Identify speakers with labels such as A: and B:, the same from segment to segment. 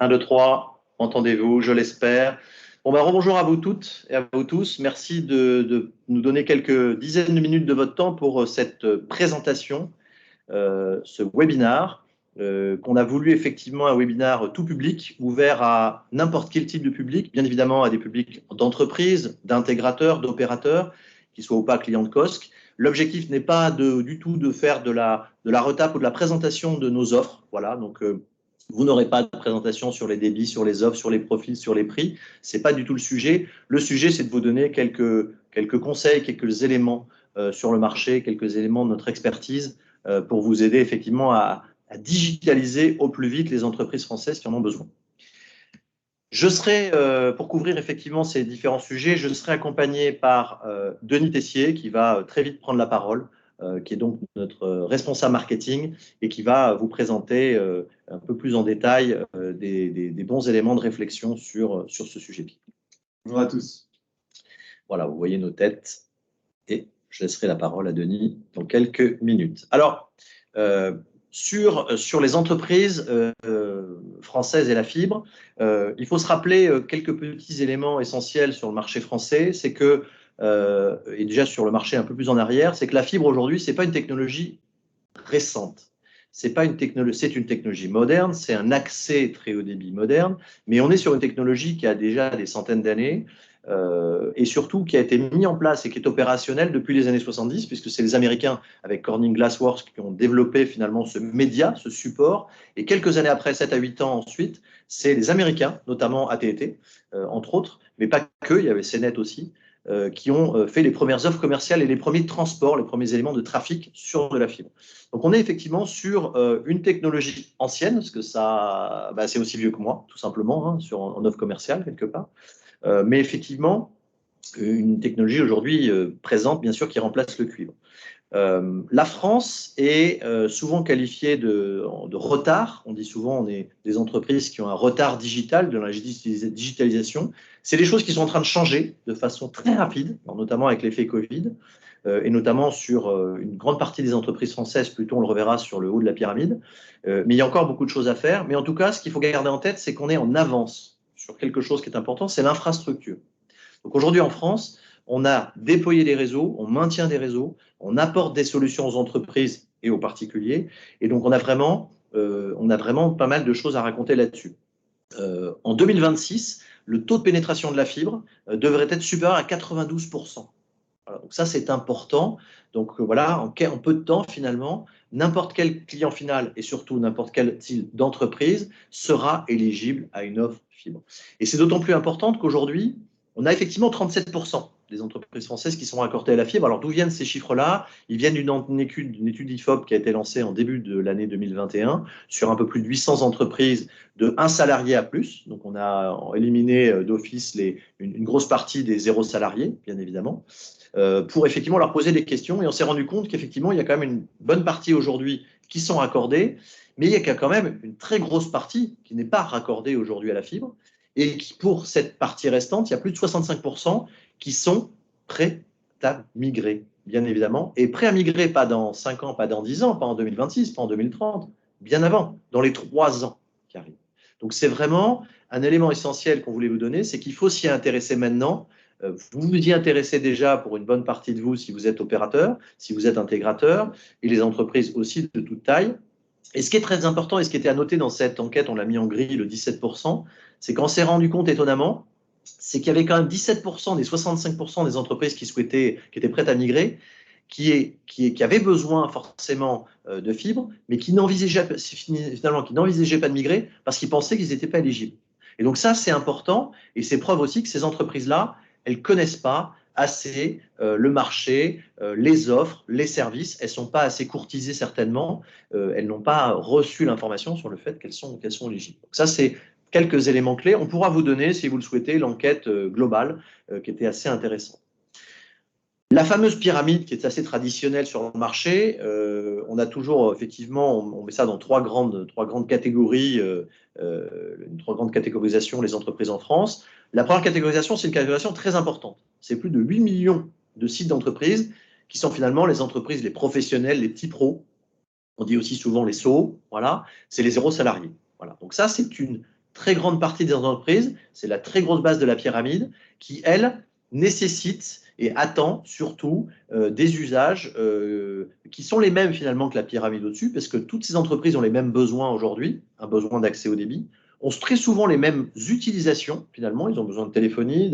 A: 1, 2, 3, entendez-vous, je l'espère. Bon, ben, rebonjour à vous toutes et à vous tous. Merci de nous donner quelques dizaines de minutes de votre temps pour cette présentation, ce webinar, qu'on a voulu effectivement un webinar tout public, ouvert à n'importe quel type de public, bien évidemment à des publics d'entreprises, d'intégrateurs, d'opérateurs, qui soient ou pas clients de Cosc. L'objectif n'est pas du tout de faire de la retape ou de la présentation de nos offres. Voilà, donc vous n'aurez pas de présentation sur les débits, sur les offres, sur les profils, sur les prix. Ce n'est pas du tout le sujet. Le sujet, c'est de vous donner quelques conseils, quelques éléments sur le marché, quelques éléments de notre expertise pour vous aider effectivement à digitaliser au plus vite les entreprises françaises qui en ont besoin. Je serai, pour couvrir effectivement ces différents sujets, je serai accompagné par Denis Tessier qui va très vite prendre la parole, qui est donc notre responsable marketing et qui va vous présenter un peu plus en détail des bons éléments de réflexion sur ce sujet.
B: Bonjour à tous.
A: Voilà, vous voyez nos têtes et je laisserai la parole à Denis dans quelques minutes. Alors, sur les entreprises françaises et la fibre, il faut se rappeler quelques petits éléments essentiels sur le marché français. C'est que, et déjà sur le marché un peu plus en arrière, c'est que la fibre aujourd'hui, ce n'est pas une technologie récente. C'est une technologie moderne, c'est un accès très haut débit moderne, mais on est sur une technologie qui a déjà des centaines d'années et surtout qui a été mis en place et qui est opérationnelle depuis les années 70, puisque c'est les Américains avec Corning Glassworks qui ont développé finalement ce média, ce support, et quelques années après, 7 à 8 ans ensuite, c'est les Américains, notamment AT&T, entre autres, mais pas que, il y avait CNET aussi, qui ont fait les premières offres commerciales et les premiers transports, les premiers éléments de trafic sur de la fibre. Donc, on est effectivement sur une technologie ancienne, parce que ça, c'est aussi vieux que moi, tout simplement, hein, en offre commerciale, quelque part. Mais effectivement, une technologie aujourd'hui présente, bien sûr, qui remplace le cuivre. La France est souvent qualifiée de retard. On dit souvent on est des entreprises qui ont un retard digital, de la digitalisation. C'est des choses qui sont en train de changer de façon très rapide, notamment avec l'effet Covid, et notamment sur une grande partie des entreprises françaises, plutôt on le reverra sur le haut de la pyramide. Mais il y a encore beaucoup de choses à faire. Mais en tout cas, ce qu'il faut garder en tête, c'est qu'on est en avance sur quelque chose qui est important, c'est l'infrastructure. Donc aujourd'hui en France, on a déployé des réseaux, on maintient des réseaux, on apporte des solutions aux entreprises et aux particuliers. Et donc, on a vraiment pas mal de choses à raconter là-dessus. En 2026, le taux de pénétration de la fibre devrait être supérieur à 92%. Voilà, donc ça, c'est important. Donc voilà, en peu de temps, finalement, n'importe quel client final et surtout n'importe quel type d'entreprise sera éligible à une offre fibre. Et c'est d'autant plus important qu'aujourd'hui, on a effectivement 37% des entreprises françaises qui sont raccordées à la fibre. Alors, d'où viennent ces chiffres-là? Ils viennent d'une étude IFOP qui a été lancée en début de l'année 2021 sur un peu plus de 800 entreprises de 1 salarié à plus. Donc, on a éliminé d'office une grosse partie des 0 salariés, bien évidemment, pour effectivement leur poser des questions. Et on s'est rendu compte qu'effectivement, il y a quand même une bonne partie aujourd'hui qui sont raccordées, mais il y a quand même une très grosse partie qui n'est pas raccordée aujourd'hui à la fibre. Et qui, pour cette partie restante, il y a plus de 65% qui sont prêts à migrer, bien évidemment. Et prêts à migrer, pas dans 5 ans, pas dans 10 ans, pas en 2026, pas en 2030, bien avant, dans les 3 ans qui arrivent. Donc, c'est vraiment un élément essentiel qu'on voulait vous donner, c'est qu'il faut s'y intéresser maintenant. Vous vous y intéressez déjà pour une bonne partie de vous si vous êtes opérateur, si vous êtes intégrateur, et les entreprises aussi de toute taille. Et ce qui est très important et ce qui était à noter dans cette enquête, on l'a mis en gris, le 17%, c'est qu'on s'est rendu compte étonnamment, c'est qu'il y avait quand même 17% des 65% des entreprises qui étaient prêtes à migrer, qui avaient besoin forcément de fibres, mais qui n'envisageaient pas de migrer parce qu'ils pensaient qu'ils n'étaient pas éligibles. Et donc ça, c'est important et c'est preuve aussi que ces entreprises-là, elles ne connaissent pas assez le marché, les offres, les services. Elles ne sont pas assez courtisées certainement. Elles n'ont pas reçu l'information sur le fait qu'elles sont éligibles. Donc ça, c'est quelques éléments clés. On pourra vous donner, si vous le souhaitez, l'enquête globale qui était assez intéressante. La fameuse pyramide qui est assez traditionnelle sur le marché, on a toujours, effectivement, on met ça dans trois grandes catégories, trois grandes catégorisations, les entreprises en France. La première catégorisation, c'est une catégorisation très importante. C'est plus de 8 millions de sites d'entreprises qui sont finalement les entreprises, les professionnels, les petits pros. On dit aussi souvent les SO, voilà, c'est les 0 salariés. Voilà. Donc ça, c'est une très grande partie des entreprises, c'est la très grosse base de la pyramide, qui, elle, nécessite et attend surtout des usages qui sont les mêmes finalement que la pyramide au-dessus, parce que toutes ces entreprises ont les mêmes besoins aujourd'hui, un besoin d'accès au débit, ont très souvent les mêmes utilisations finalement, ils ont besoin de téléphonie,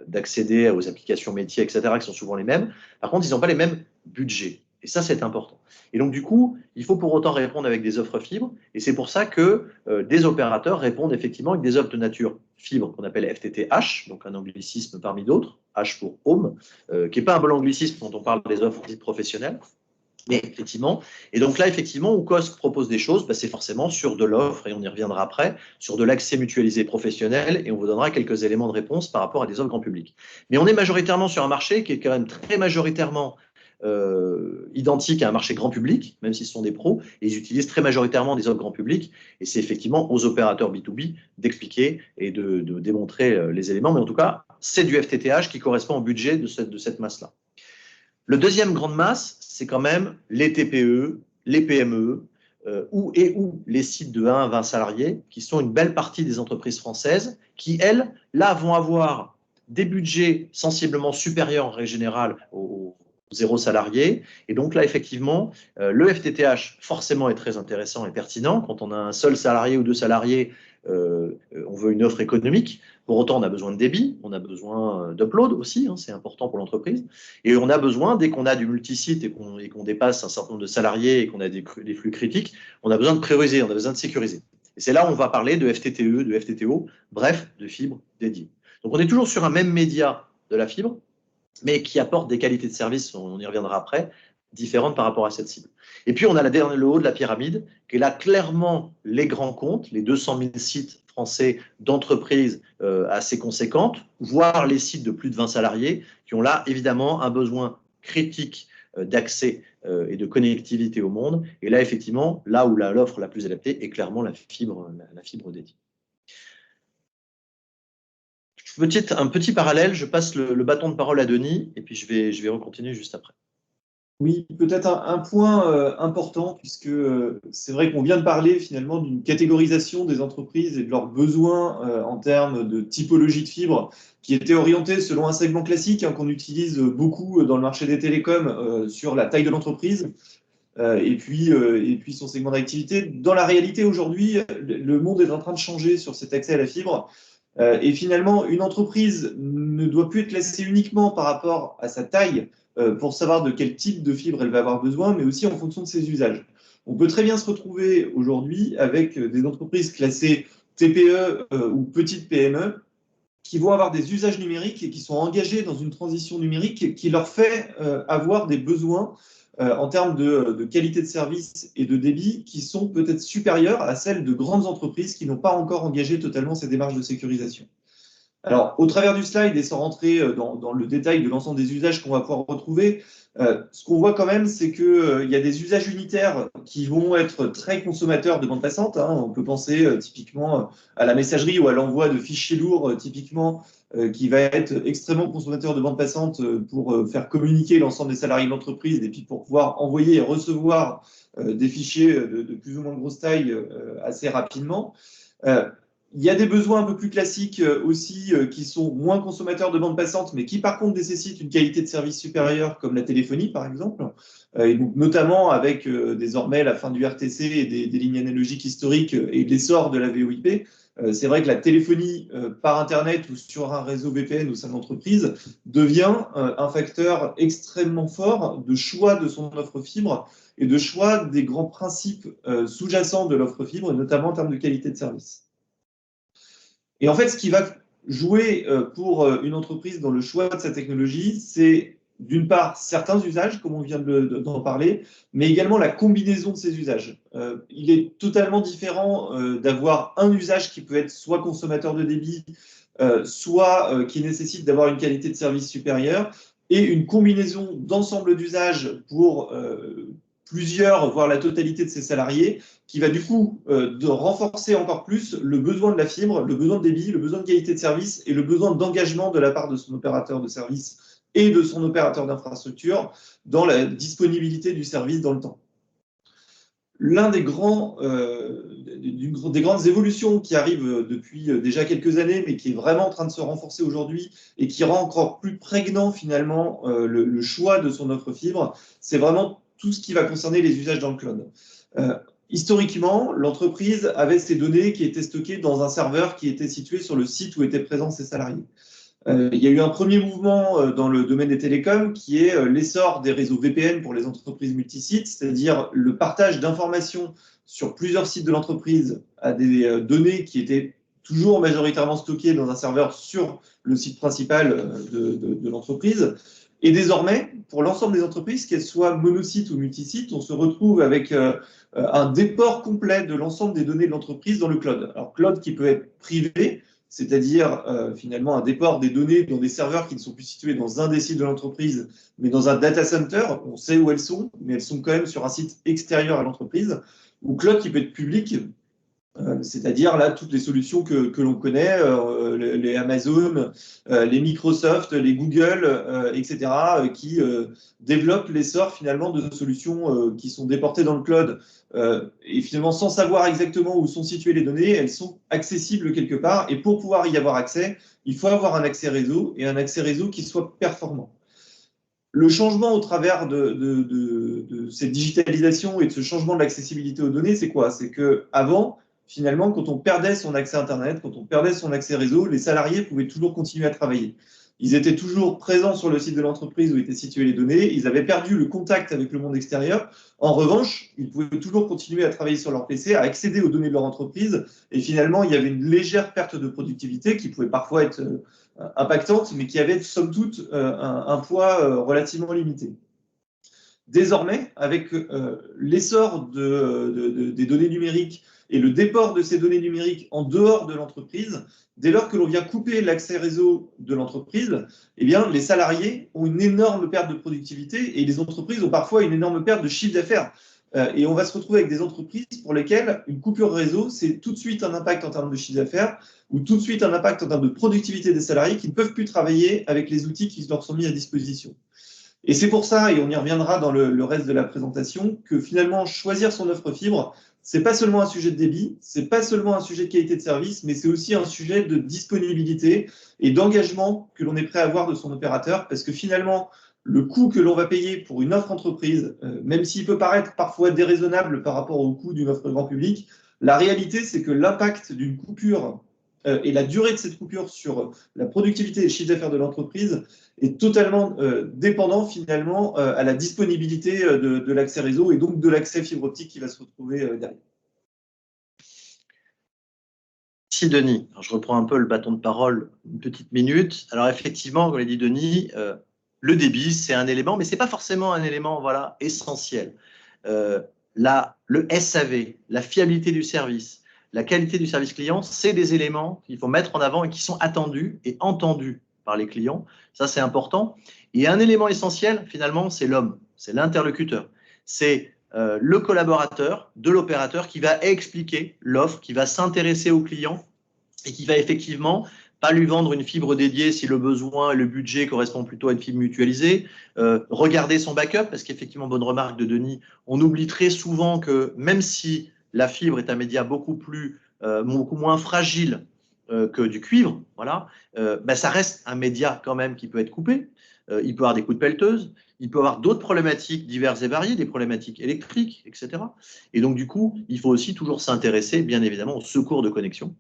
A: d'accéder aux applications métiers, etc., qui sont souvent les mêmes. Par contre, ils n'ont pas les mêmes budgets. Et ça, c'est important. Et donc, du coup, il faut pour autant répondre avec des offres fibres. Et c'est pour ça que des opérateurs répondent effectivement avec des offres de nature fibre qu'on appelle FTTH, donc un anglicisme parmi d'autres, H pour Home, qui n'est pas un bon anglicisme quand on parle des offres dites professionnelles. Mais effectivement, et donc là, effectivement, où COSC propose des choses, c'est forcément sur de l'offre, et on y reviendra après, sur de l'accès mutualisé professionnel, et on vous donnera quelques éléments de réponse par rapport à des offres grand public. Mais on est majoritairement sur un marché qui est quand même très majoritairement identique à un marché grand public, même si ce sont des pros, et ils utilisent très majoritairement des offres grand public, et c'est effectivement aux opérateurs B2B d'expliquer et de démontrer les éléments, mais en tout cas, c'est du FTTH qui correspond au budget de cette masse-là. Le deuxième grande masse, c'est quand même les TPE, les PME, ou les sites de 1 à 20 salariés, qui sont une belle partie des entreprises françaises, qui, elles, là, vont avoir des budgets sensiblement supérieurs en règle générale aux 0 salariés. Et donc là, effectivement, le FTTH, forcément, est très intéressant et pertinent. Quand on a un seul salarié ou 2 salariés, on veut une offre économique. Pour autant, on a besoin de débit, on a besoin d'upload aussi, hein, c'est important pour l'entreprise. Et on a besoin, dès qu'on a du multisite et qu'on dépasse un certain nombre de salariés et qu'on a des flux critiques, on a besoin de prioriser, on a besoin de sécuriser. Et c'est là où on va parler de FTTE, de FTTO, bref, de fibre dédiée. Donc on est toujours sur un même média de la fibre, mais qui apporte des qualités de service, on y reviendra après, différentes par rapport à cette cible. Et puis on a le haut de la pyramide, qui est là clairement les grands comptes, les 200 000 sites français d'entreprises assez conséquentes, voire les sites de plus de 20 salariés, qui ont là évidemment un besoin critique d'accès et de connectivité au monde. Et là, effectivement, là où l'offre la plus adaptée est clairement la fibre dédiée. Un petit parallèle, je passe le bâton de parole à Denis, et puis je vais recontinuer juste après.
B: Oui, peut-être un point important, puisque c'est vrai qu'on vient de parler finalement d'une catégorisation des entreprises et de leurs besoins en termes de typologie de fibre, qui était orientée selon un segment classique qu'on utilise beaucoup dans le marché des télécoms sur la taille de l'entreprise. Et puis son segment d'activité. Dans la réalité, aujourd'hui, le monde est en train de changer sur cet accès à la fibre. Et finalement, une entreprise ne doit plus être classée uniquement par rapport à sa taille pour savoir de quel type de fibre elle va avoir besoin, mais aussi en fonction de ses usages. On peut très bien se retrouver aujourd'hui avec des entreprises classées TPE ou petites PME qui vont avoir des usages numériques et qui sont engagés dans une transition numérique qui leur fait avoir des besoins en termes de qualité de service et de débit qui sont peut-être supérieurs à celles de grandes entreprises qui n'ont pas encore engagé totalement ces démarches de sécurisation. Alors, au travers du slide, et sans rentrer dans le détail de l'ensemble des usages qu'on va pouvoir retrouver, ce qu'on voit quand même, c'est qu'il y a des usages unitaires qui vont être très consommateurs de bande passante. Hein. On peut penser typiquement à la messagerie ou à l'envoi de fichiers lourds, typiquement, qui va être extrêmement consommateur de bande passante pour faire communiquer l'ensemble des salariés de l'entreprise et puis pour pouvoir envoyer et recevoir des fichiers de plus ou moins grosse taille assez rapidement. Il y a des besoins un peu plus classiques aussi qui sont moins consommateurs de bande passante, mais qui par contre nécessitent une qualité de service supérieure, comme la téléphonie par exemple, et donc notamment avec désormais la fin du RTC et des lignes analogiques historiques et l'essor de la VoIP. C'est vrai que la téléphonie par Internet ou sur un réseau VPN au sein de l'entreprise devient un facteur extrêmement fort de choix de son offre fibre et de choix des grands principes sous-jacents de l'offre fibre, notamment en termes de qualité de service. Et en fait, ce qui va jouer pour une entreprise dans le choix de sa technologie, c'est d'une part certains usages, comme on vient d'en parler, mais également la combinaison de ces usages. Il est totalement différent d'avoir un usage qui peut être soit consommateur de débit, soit qui nécessite d'avoir une qualité de service supérieure, et une combinaison d'ensemble d'usages pour plusieurs, voire la totalité de ses salariés, qui va du coup de renforcer encore plus le besoin de la fibre, le besoin de débit, le besoin de qualité de service et le besoin d'engagement de la part de son opérateur de service et de son opérateur d'infrastructure dans la disponibilité du service dans le temps. l'un des grandes évolutions qui arrivent depuis déjà quelques années, mais qui est vraiment en train de se renforcer aujourd'hui et qui rend encore plus prégnant finalement le choix de son offre fibre, c'est vraiment tout ce qui va concerner les usages dans le cloud. Historiquement, l'entreprise avait ses données qui étaient stockées dans un serveur qui était situé sur le site où étaient présents ses salariés. Il y a eu un premier mouvement dans le domaine des télécoms qui est l'essor des réseaux VPN pour les entreprises multisites, c'est-à-dire le partage d'informations sur plusieurs sites de l'entreprise à des données qui étaient toujours majoritairement stockées dans un serveur sur le site principal de l'entreprise. Et désormais, pour l'ensemble des entreprises, qu'elles soient monosites ou multisites, on se retrouve avec un déport complet de l'ensemble des données de l'entreprise dans le cloud. Alors, cloud qui peut être privé, c'est-à-dire finalement un déport des données dans des serveurs qui ne sont plus situés dans un des sites de l'entreprise, mais dans un data center. On sait où elles sont, mais elles sont quand même sur un site extérieur à l'entreprise. Ou cloud qui peut être public, c'est-à-dire là toutes les solutions que l'on connaît, les Amazon, les Microsoft, les Google, etc., qui développent l'essor finalement de solutions qui sont déportées dans le cloud. Et finalement, sans savoir exactement où sont situées les données, elles sont accessibles quelque part. Et pour pouvoir y avoir accès, il faut avoir un accès réseau et un accès réseau qui soit performant. Le changement au travers de cette digitalisation et de ce changement de l'accessibilité aux données, c'est quoi? C'est qu'avant, finalement, quand on perdait son accès Internet, quand on perdait son accès réseau, les salariés pouvaient toujours continuer à travailler. Ils étaient toujours présents sur le site de l'entreprise où étaient situées les données. Ils avaient perdu le contact avec le monde extérieur. En revanche, ils pouvaient toujours continuer à travailler sur leur PC, à accéder aux données de leur entreprise. Et finalement, il y avait une légère perte de productivité qui pouvait parfois être impactante, mais qui avait somme toute un poids relativement limité. Désormais, avec l'essor des données numériques et le déport de ces données numériques en dehors de l'entreprise, dès lors que l'on vient couper l'accès réseau de l'entreprise, eh bien, les salariés ont une énorme perte de productivité et les entreprises ont parfois une énorme perte de chiffre d'affaires. Et on va se retrouver avec des entreprises pour lesquelles une coupure réseau, c'est tout de suite un impact en termes de chiffre d'affaires ou tout de suite un impact en termes de productivité des salariés qui ne peuvent plus travailler avec les outils qui leur sont mis à disposition. Et c'est pour ça, et on y reviendra dans le reste de la présentation, que finalement, choisir son offre fibre, c'est pas seulement un sujet de débit, c'est pas seulement un sujet de qualité de service, mais c'est aussi un sujet de disponibilité et d'engagement que l'on est prêt à avoir de son opérateur, parce que finalement, le coût que l'on va payer pour une offre entreprise, même s'il peut paraître parfois déraisonnable par rapport au coût d'une offre grand public, la réalité, c'est que l'impact d'une coupure et la durée de cette coupure sur la productivité et le chiffre d'affaires de l'entreprise est totalement dépendant finalement à la disponibilité de l'accès réseau et donc de l'accès fibre optique qui va se retrouver derrière.
A: Merci Denis. Alors, je reprends un peu le bâton de parole une petite minute. Alors effectivement, comme l'a dit Denis, le débit, c'est un élément, mais ce n'est pas forcément un élément voilà, essentiel. Le SAV, la fiabilité du service, la qualité du service client, c'est des éléments qu'il faut mettre en avant et qui sont attendus et entendus par les clients. Ça, c'est important. Et un élément essentiel, finalement, c'est l'homme, c'est l'interlocuteur. C'est le collaborateur de l'opérateur qui va expliquer l'offre, qui va s'intéresser au client et qui va effectivement pas lui vendre une fibre dédiée si le besoin et le budget correspondent plutôt à une fibre mutualisée, regarder son backup, parce qu'effectivement, bonne remarque de Denis, on oublie très souvent que même si la fibre est un média beaucoup moins fragile que du cuivre, voilà, ça reste un média quand même qui peut être coupé. Il peut avoir des coups de pelleteuse, il peut avoir d'autres problématiques diverses et variées, des problématiques électriques, etc. Et donc, du coup, il faut aussi toujours s'intéresser, bien évidemment, au secours de connexion.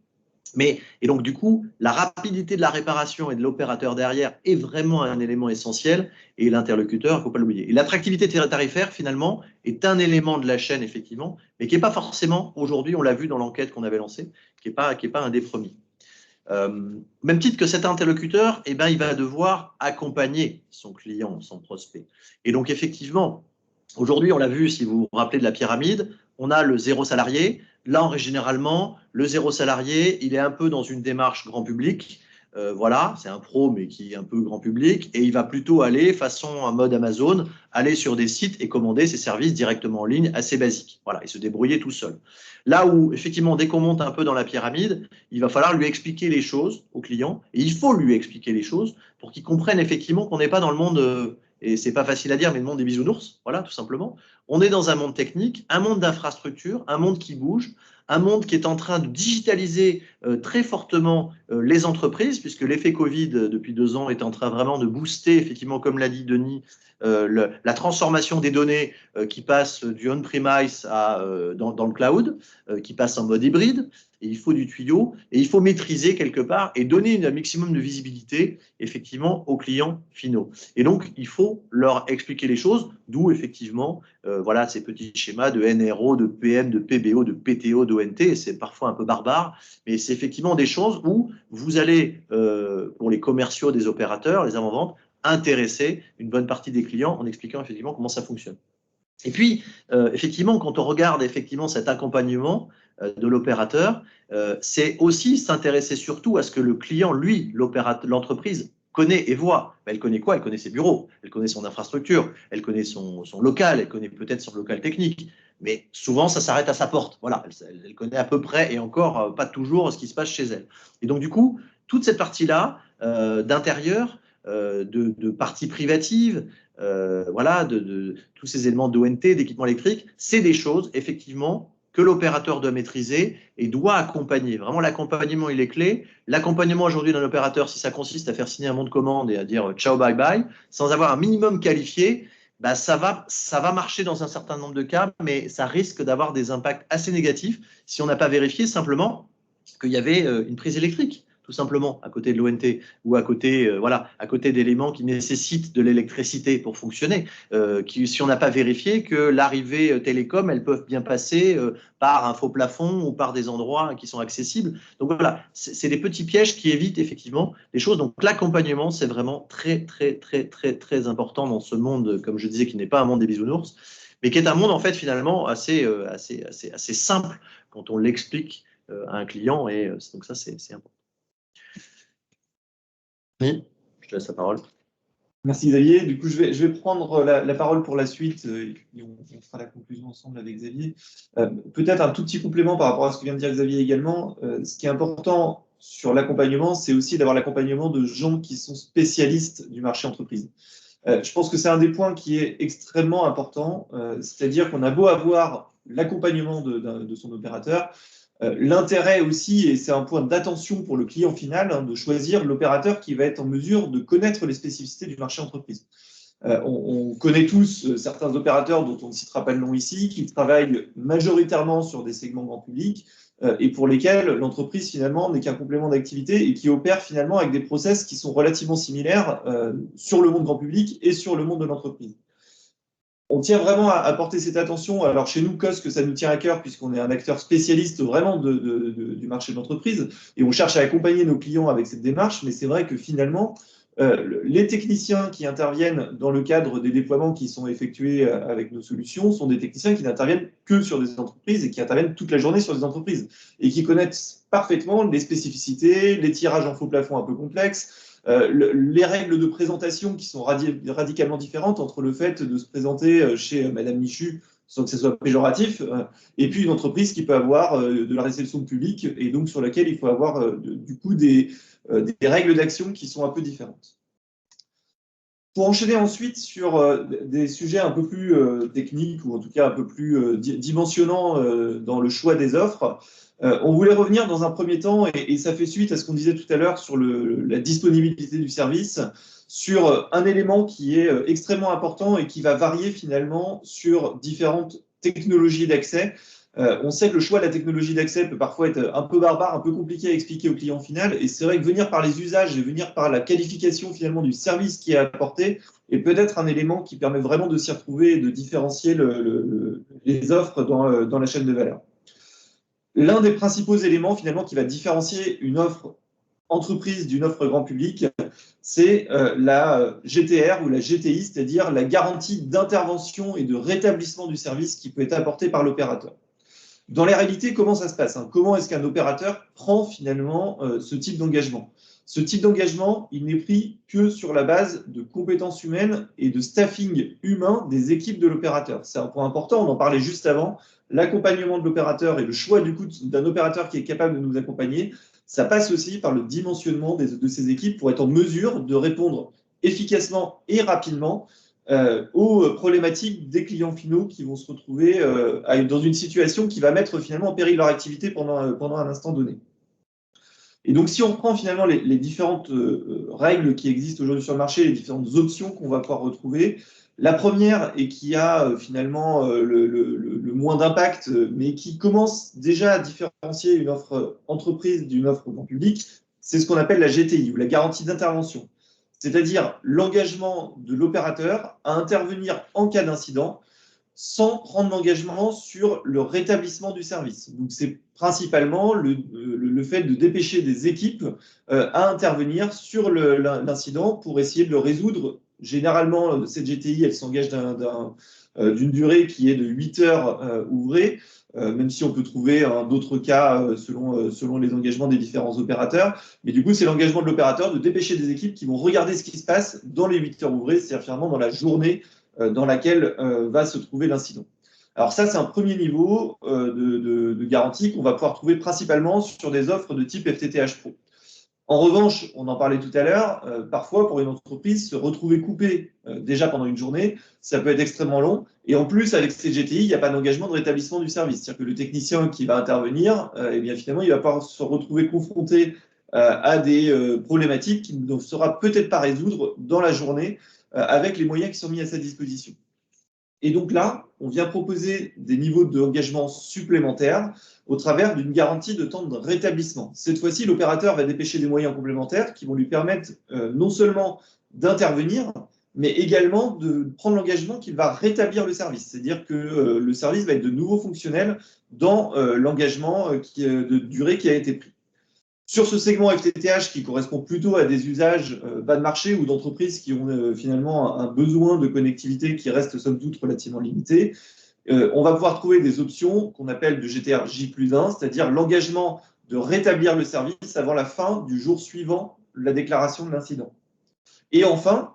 A: Et donc, du coup, la rapidité de la réparation et de l'opérateur derrière est vraiment un élément essentiel et l'interlocuteur, il ne faut pas l'oublier. Et l'attractivité tarifaire, finalement, est un élément de la chaîne, effectivement, mais qui n'est pas forcément, aujourd'hui, on l'a vu dans l'enquête qu'on avait lancée, qui n'est pas un des premiers. Même titre que cet interlocuteur, il va devoir accompagner son client, son prospect. Et donc, effectivement, aujourd'hui, on l'a vu, si vous vous rappelez de la pyramide, on a le 0 salarié. Là, généralement, le 0 salarié, il est un peu dans une démarche grand public. Voilà, c'est un pro, mais qui est un peu grand public. Et il va plutôt aller, façon en mode Amazon, aller sur des sites et commander ses services directement en ligne, assez basiques. Voilà, et se débrouiller tout seul. Là où, effectivement, dès qu'on monte un peu dans la pyramide, il va falloir lui expliquer les choses au client. Et il faut lui expliquer les choses pour qu'il comprenne effectivement qu'on n'est pas dans le monde et c'est pas facile à dire, mais le monde des bisounours, voilà, tout simplement. On est dans un monde technique, un monde d'infrastructures, un monde qui bouge, un monde qui est en train de digitaliser très fortement les entreprises, puisque l'effet Covid, depuis 2 ans, est en train vraiment de booster, effectivement, comme l'a dit Denis, la transformation des données qui passe du on-premise dans le cloud, qui passe en mode hybride. Et il faut du tuyau, et il faut maîtriser quelque part et donner un maximum de visibilité, effectivement, aux clients finaux. Et donc, il faut leur expliquer les choses, d'où, effectivement, voilà, ces petits schémas de NRO, de PM, de PBO, de PTO, d'ONT. C'est parfois un peu barbare, mais c'est effectivement des choses où vous allez, pour les commerciaux des opérateurs, les avant-ventes, intéresser une bonne partie des clients en expliquant effectivement comment ça fonctionne. Et puis, effectivement, quand on regarde effectivement cet accompagnement de l'opérateur, c'est aussi s'intéresser surtout à ce que le client, lui, l'entreprise, connaît et voit. Elle connaît quoi? Elle connaît ses bureaux, elle connaît son infrastructure, elle connaît son local, elle connaît peut-être son local technique. Mais souvent, ça s'arrête à sa porte. Voilà, elle connaît à peu près et encore pas toujours ce qui se passe chez elle. Et donc, du coup, toute cette partie-là d'intérieur, de parties privatives, voilà, de tous ces éléments d'ONT, d'équipement électrique, c'est des choses, effectivement, que l'opérateur doit maîtriser et doit accompagner. Vraiment, l'accompagnement, il est clé. L'accompagnement aujourd'hui d'un opérateur, si ça consiste à faire signer un bon de commande et à dire ciao, bye bye, sans avoir un minimum qualifié, bah, ça va marcher dans un certain nombre de cas, mais ça risque d'avoir des impacts assez négatifs si on n'a pas vérifié simplement qu'il y avait une prise électrique, tout simplement, à côté de l'ONT ou à côté, voilà, à côté d'éléments qui nécessitent de l'électricité pour fonctionner. Si on n'a pas vérifié que l'arrivée télécom, elles peuvent bien passer par un faux plafond ou par des endroits qui sont accessibles. Donc voilà, c'est des petits pièges qui évitent effectivement les choses. Donc l'accompagnement, c'est vraiment très, très, très, très, très important dans ce monde, comme je disais, qui n'est pas un monde des bisounours, mais qui est un monde en fait finalement assez simple quand on l'explique à un client. Et donc ça, c'est important. Oui, je te laisse la parole.
B: Merci Xavier. Du coup, je vais prendre la parole pour la suite et puis on fera la conclusion ensemble avec Xavier. Peut-être un tout petit complément par rapport à ce que vient de dire Xavier également. Ce qui est important sur l'accompagnement, c'est aussi d'avoir l'accompagnement de gens qui sont spécialistes du marché entreprise. Je pense que c'est un des points qui est extrêmement important, c'est-à-dire qu'on a beau avoir l'accompagnement de son opérateur, l'intérêt aussi, et c'est un point d'attention pour le client final, hein, de choisir l'opérateur qui va être en mesure de connaître les spécificités du marché entreprise. On connaît tous certains opérateurs dont on ne citera pas le nom ici, qui travaillent majoritairement sur des segments grand public et pour lesquels l'entreprise finalement n'est qu'un complément d'activité et qui opère finalement avec des process qui sont relativement similaires sur le monde grand public et sur le monde de l'entreprise. On tient vraiment à porter cette attention. Alors chez nous, COS, que ça nous tient à cœur puisqu'on est un acteur spécialiste vraiment du marché de l'entreprise et on cherche à accompagner nos clients avec cette démarche, mais c'est vrai que finalement, les techniciens qui interviennent dans le cadre des déploiements qui sont effectués avec nos solutions sont des techniciens qui n'interviennent que sur des entreprises et qui interviennent toute la journée sur des entreprises et qui connaissent parfaitement les spécificités, les tirages en faux plafond un peu complexes, les règles de présentation qui sont radicalement différentes entre le fait de se présenter chez Madame Michu sans que ce soit péjoratif, et puis une entreprise qui peut avoir de la réception de public et donc sur laquelle il faut avoir du coup des règles d'action qui sont un peu différentes. Pour enchaîner ensuite sur des sujets un peu plus techniques ou en tout cas un peu plus dimensionnants dans le choix des offres, on voulait revenir dans un premier temps, et ça fait suite à ce qu'on disait tout à l'heure sur la disponibilité du service, sur un élément qui est extrêmement important et qui va varier finalement sur différentes technologies d'accès. On sait que le choix de la technologie d'accès peut parfois être un peu barbare, un peu compliqué à expliquer au client final, et c'est vrai que venir par les usages et venir par la qualification finalement du service qui est apporté est peut-être un élément qui permet vraiment de s'y retrouver et de différencier les offres dans la chaîne de valeur. L'un des principaux éléments finalement qui va différencier une offre entreprise d'une offre grand public, c'est la GTR ou la GTI, c'est-à-dire la garantie d'intervention et de rétablissement du service qui peut être apporté par l'opérateur. Dans la réalité, comment ça se passe, hein? Comment est-ce qu'un opérateur prend finalement ce type d'engagement? Ce type d'engagement, il n'est pris que sur la base de compétences humaines et de staffing humain des équipes de l'opérateur. C'est un point important, on en parlait juste avant. L'accompagnement de l'opérateur et le choix du coup d'un opérateur qui est capable de nous accompagner, ça passe aussi par le dimensionnement de ces équipes pour être en mesure de répondre efficacement et rapidement aux problématiques des clients finaux qui vont se retrouver dans une situation qui va mettre finalement en péril leur activité pendant un instant donné. Et donc, si on reprend finalement les différentes règles qui existent aujourd'hui sur le marché, les différentes options qu'on va pouvoir retrouver, la première, et qui a finalement le moins d'impact, mais qui commence déjà à différencier une offre entreprise d'une offre grand public, c'est ce qu'on appelle la GTI, ou la garantie d'intervention. C'est-à-dire l'engagement de l'opérateur à intervenir en cas d'incident sans prendre l'engagement sur le rétablissement du service. Donc, c'est principalement le fait de dépêcher des équipes à intervenir sur l'incident pour essayer de le résoudre. Généralement, cette GTI, elle s'engage d'une durée qui est de 8 heures ouvrées, même si on peut trouver d'autres cas selon les engagements des différents opérateurs. Mais du coup, c'est l'engagement de l'opérateur de dépêcher des équipes qui vont regarder ce qui se passe dans les 8 heures ouvrées, c'est-à-dire finalement dans la journée dans laquelle va se trouver l'incident. Alors ça, c'est un premier niveau de garantie qu'on va pouvoir trouver principalement sur des offres de type FTTH Pro. En revanche, on en parlait tout à l'heure, parfois pour une entreprise, se retrouver coupée déjà pendant une journée, ça peut être extrêmement long. Et en plus, avec ces GTI, il n'y a pas d'engagement de rétablissement du service. C'est-à-dire que le technicien qui va intervenir, eh bien, finalement, il va pouvoir se retrouver confronté à des problématiques qu'il ne saura peut-être pas résoudre dans la journée avec les moyens qui sont mis à sa disposition. Et donc là, on vient proposer des niveaux d'engagement supplémentaires au travers d'une garantie de temps de rétablissement. Cette fois-ci, l'opérateur va dépêcher des moyens complémentaires qui vont lui permettre non seulement d'intervenir, mais également de prendre l'engagement qu'il va rétablir le service. C'est-à-dire que le service va être de nouveau fonctionnel dans l'engagement de durée qui a été pris. Sur ce segment FTTH qui correspond plutôt à des usages bas de marché ou d'entreprises qui ont finalement un besoin de connectivité qui reste somme toute relativement limité, on va pouvoir trouver des options qu'on appelle de GTR J+1, c'est-à-dire l'engagement de rétablir le service avant la fin du jour suivant la déclaration de l'incident. Et enfin,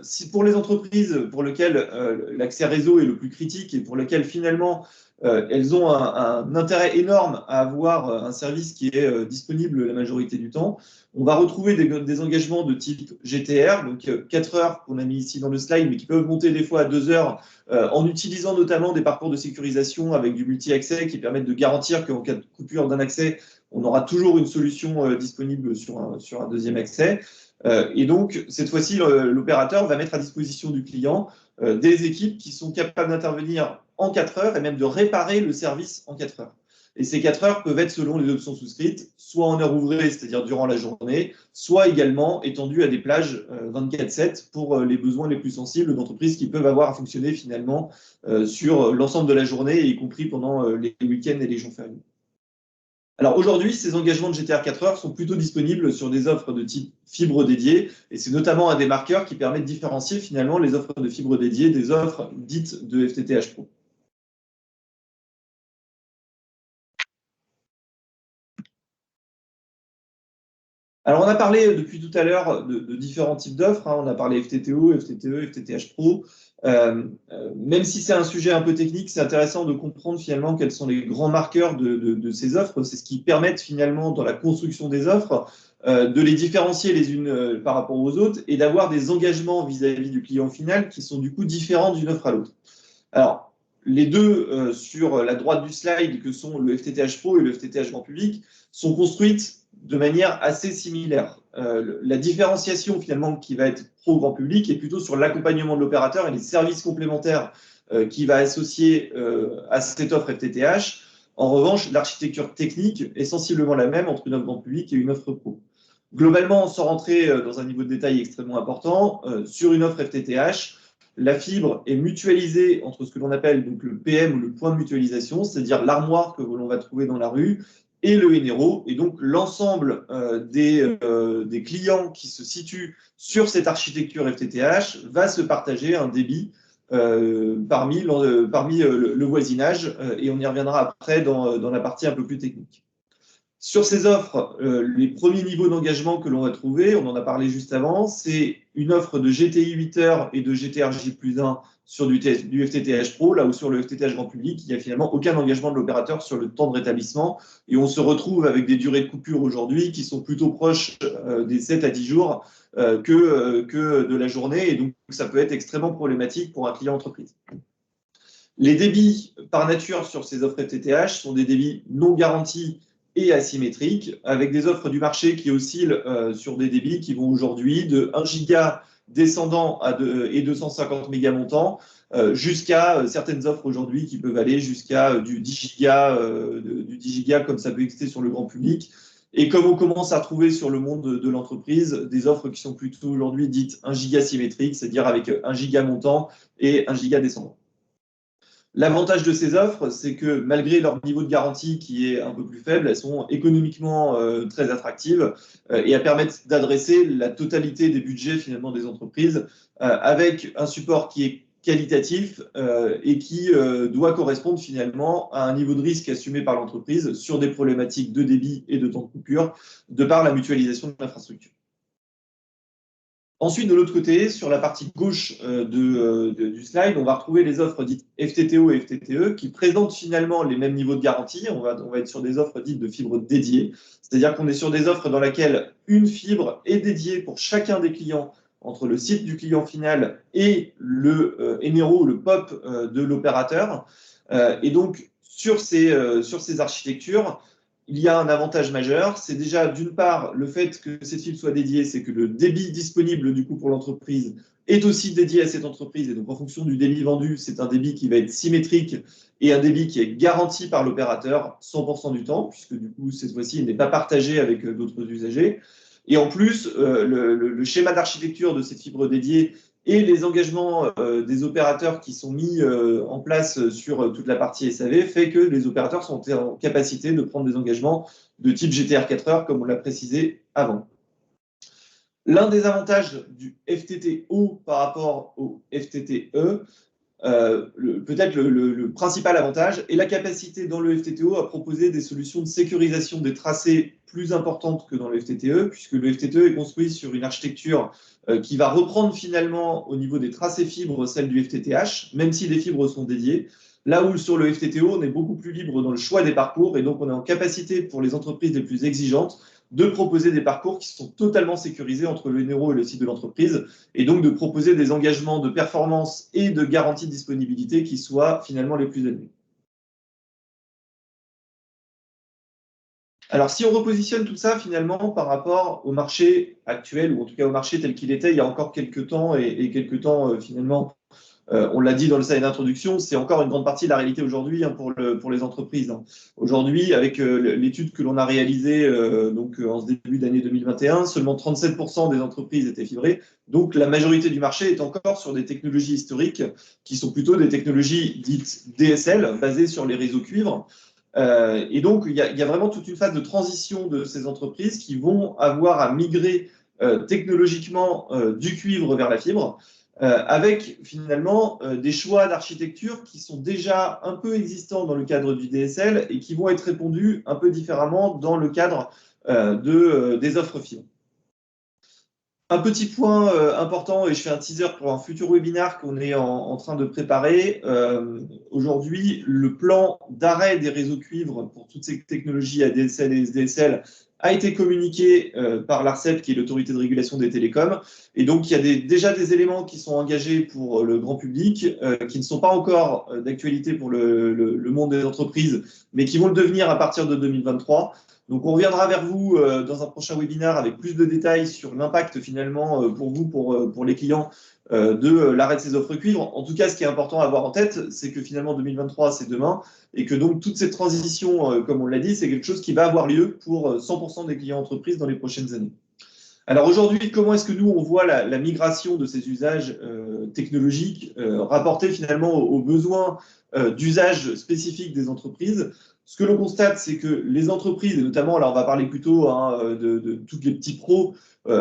B: si pour les entreprises pour lesquelles l'accès réseau est le plus critique et pour lesquelles finalement elles ont un intérêt énorme à avoir un service qui est disponible la majorité du temps, on va retrouver des engagements de type GTR, donc 4 heures qu'on a mis ici dans le slide, mais qui peuvent monter des fois à 2 heures, en utilisant notamment des parcours de sécurisation avec du multi-accès qui permettent de garantir qu'en cas de coupure d'un accès, on aura toujours une solution disponible sur un deuxième accès. Et donc, cette fois-ci, l'opérateur va mettre à disposition du client des équipes qui sont capables d'intervenir en 4 heures et même de réparer le service en 4 heures. Et ces 4 heures peuvent être, selon les options souscrites, soit en heure ouvrée, c'est-à-dire durant la journée, soit également étendues à des plages 24/7 pour les besoins les plus sensibles d'entreprises qui peuvent avoir à fonctionner finalement sur l'ensemble de la journée, y compris pendant les week-ends et les jours fériés. Alors aujourd'hui, ces engagements de GTR 4 heures sont plutôt disponibles sur des offres de type fibre dédiée, et c'est notamment un des marqueurs qui permet de différencier finalement les offres de fibre dédiée des offres dites de FTTH Pro. Alors on a parlé depuis tout à l'heure de différents types d'offres, on a parlé FTTO, FTTE, FTTH Pro. Même si c'est un sujet un peu technique, c'est intéressant de comprendre finalement quels sont les grands marqueurs de ces offres. C'est ce qui permet finalement dans la construction des offres de les différencier les unes par rapport aux autres et d'avoir des engagements vis-à-vis du client final qui sont du coup différents d'une offre à l'autre. Alors, les deux sur la droite du slide, que sont le FTTH Pro et le FTTH grand public, sont construites de manière assez similaire. La différenciation finalement qui va être pro grand public est plutôt sur l'accompagnement de l'opérateur et les services complémentaires qu'il va associer à cette offre FTTH. En revanche, l'architecture technique est sensiblement la même entre une offre grand public et une offre pro. Globalement, sans rentrer dans un niveau de détail extrêmement important, sur une offre FTTH, la fibre est mutualisée entre ce que l'on appelle donc le PM ou le point de mutualisation, c'est-à-dire l'armoire que l'on va trouver dans la rue, et le NRO, et donc l'ensemble des clients qui se situent sur cette architecture FTTH va se partager un débit parmi le voisinage, et on y reviendra après dans la partie un peu plus technique. Sur ces offres, les premiers niveaux d'engagement que l'on va trouver, on en a parlé juste avant, c'est une offre de GTI 8 heures et de GTR J+1 sur du FTTH Pro, là où sur le FTTH grand public, il n'y a finalement aucun engagement de l'opérateur sur le temps de rétablissement. Et on se retrouve avec des durées de coupure aujourd'hui qui sont plutôt proches des 7 à 10 jours que de la journée. Et donc, ça peut être extrêmement problématique pour un client entreprise. Les débits par nature sur ces offres FTTH sont des débits non garantis et asymétriques, avec des offres du marché qui oscillent sur des débits qui vont aujourd'hui de 1 giga descendant et 250 mégas montant, jusqu'à certaines offres aujourd'hui qui peuvent aller jusqu'à du 10 gigas, comme ça peut exister sur le grand public. Et comme on commence à trouver sur le monde de l'entreprise des offres qui sont plutôt aujourd'hui dites 1 giga symétriques, c'est-à-dire avec 1 giga montant et 1 giga descendant. L'avantage de ces offres, c'est que malgré leur niveau de garantie qui est un peu plus faible, elles sont économiquement très attractives et elles permettent d'adresser la totalité des budgets finalement des entreprises avec un support qui est qualitatif et qui doit correspondre finalement à un niveau de risque assumé par l'entreprise sur des problématiques de débit et de temps de coupure de par la mutualisation de l'infrastructure. Ensuite, de l'autre côté, sur la partie gauche du slide, on va retrouver les offres dites FTTO et FTTE qui présentent finalement les mêmes niveaux de garantie. On va être sur des offres dites de fibre dédiées, c'est-à-dire qu'on est sur des offres dans lesquelles une fibre est dédiée pour chacun des clients entre le site du client final et le NRO, le POP de l'opérateur. Et donc, sur ces architectures, il y a un avantage majeur, c'est déjà d'une part le fait que cette fibre soit dédiée, c'est que le débit disponible du coup pour l'entreprise est aussi dédié à cette entreprise, et donc en fonction du débit vendu, c'est un débit qui va être symétrique et un débit qui est garanti par l'opérateur 100% du temps, puisque du coup cette fois-ci il n'est pas partagé avec d'autres usagers. Et en plus, le schéma d'architecture de cette fibre dédiée et les engagements des opérateurs qui sont mis en place sur toute la partie SAV fait que les opérateurs sont en capacité de prendre des engagements de type GTR 4 heures, comme on l'a précisé avant. L'un des avantages du FTTO par rapport au FTTE, peut-être le principal avantage, est la capacité dans le FTTO à proposer des solutions de sécurisation des tracés plus importantes que dans le FTTE, puisque le FTTE est construit sur une architecture qui va reprendre finalement au niveau des tracés fibres celle du FTTH, même si les fibres sont dédiées. Là où sur le FTTO, on est beaucoup plus libre dans le choix des parcours, et donc on est en capacité pour les entreprises les plus exigeantes de proposer des parcours qui sont totalement sécurisés entre le NRO et le site de l'entreprise, et donc de proposer des engagements de performance et de garantie de disponibilité qui soient finalement les plus élevés. Alors, si on repositionne tout ça finalement par rapport au marché actuel, ou en tout cas au marché tel qu'il était il y a encore quelques temps, et quelques temps finalement, on l'a dit dans le slide d'introduction, c'est encore une grande partie de la réalité aujourd'hui pour les entreprises. Aujourd'hui, avec l'étude que l'on a réalisée en ce début d'année 2021, seulement 37% des entreprises étaient fibrées. Donc, la majorité du marché est encore sur des technologies historiques qui sont plutôt des technologies dites DSL, basées sur les réseaux cuivre. Et donc, il y a vraiment toute une phase de transition de ces entreprises qui vont avoir à migrer technologiquement du cuivre vers la fibre. Avec finalement des choix d'architecture qui sont déjà un peu existants dans le cadre du DSL et qui vont être répondus un peu différemment dans le cadre des offres fibres. Un petit point important, et je fais un teaser pour un futur webinaire qu'on est en train de préparer. Aujourd'hui, le plan d'arrêt des réseaux cuivre pour toutes ces technologies ADSL et SDSL a été communiqué par l'ARCEP, qui est l'autorité de régulation des télécoms. Et donc, il y a déjà des éléments qui sont engagés pour le grand public, qui ne sont pas encore d'actualité pour le monde des entreprises, mais qui vont le devenir à partir de 2023. Donc, on reviendra vers vous dans un prochain webinaire avec plus de détails sur l'impact finalement pour vous, pour les clients, de l'arrêt de ces offres cuivre. En tout cas, ce qui est important à avoir en tête, c'est que finalement 2023, c'est demain, et que donc toute cette transition, comme on l'a dit, c'est quelque chose qui va avoir lieu pour 100% des clients entreprises dans les prochaines années. Alors aujourd'hui, comment est-ce que nous, on voit la migration de ces usages technologiques rapportés finalement aux besoins d'usage spécifiques des entreprises? Ce que l'on constate, c'est que les entreprises, et notamment, là on va parler plutôt de tous les petits pros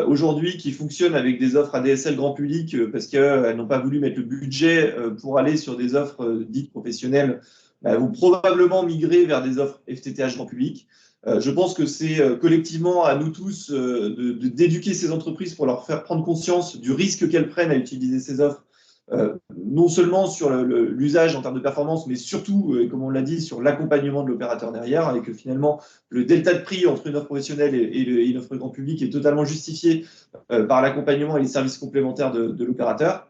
B: aujourd'hui qui fonctionnent avec des offres ADSL grand public parce qu'elles n'ont pas voulu mettre le budget pour aller sur des offres dites professionnelles, vont probablement migrer vers des offres FTTH grand public. Je pense que c'est collectivement à nous tous d'éduquer ces entreprises pour leur faire prendre conscience du risque qu'elles prennent à utiliser ces offres non seulement sur l'usage en termes de performance, mais surtout, comme on l'a dit, sur l'accompagnement de l'opérateur derrière, et que finalement, le delta de prix entre une offre professionnelle et une offre grand public est totalement justifié par l'accompagnement et les services complémentaires de l'opérateur.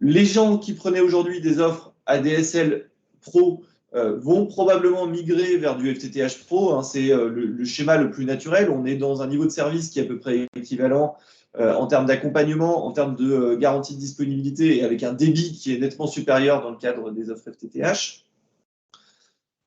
B: Les gens qui prenaient aujourd'hui des offres ADSL Pro vont probablement migrer vers du FTTH Pro. Hein, c'est le schéma le plus naturel. On est dans un niveau de service qui est à peu près équivalent en termes d'accompagnement, en termes de garantie de disponibilité et avec un débit qui est nettement supérieur dans le cadre des offres FTTH.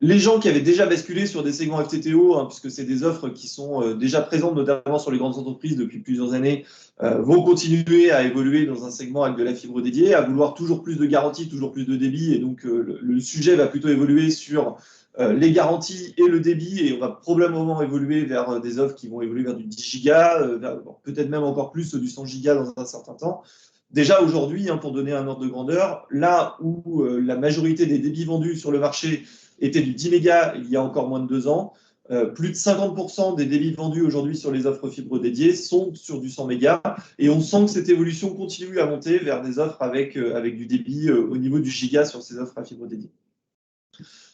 B: Les gens qui avaient déjà basculé sur des segments FTTO, hein, puisque c'est des offres qui sont déjà présentes, notamment sur les grandes entreprises depuis plusieurs années, vont continuer à évoluer dans un segment avec de la fibre dédiée, à vouloir toujours plus de garanties, toujours plus de débit. Et donc, le sujet va plutôt évoluer sur les garanties et le débit. Et on va probablement évoluer vers des offres qui vont évoluer vers du 10 gigas, peut-être même encore plus du 100 gigas dans un certain temps. Déjà aujourd'hui, hein, pour donner un ordre de grandeur, là où la majorité des débits vendus sur le marché était du 10 mégas il y a encore moins de 2 ans. Plus de 50% des débits vendus aujourd'hui sur les offres fibres dédiées sont sur du 100 mégas. Et on sent que cette évolution continue à monter vers des offres avec du débit au niveau du giga sur ces offres à fibre dédiée.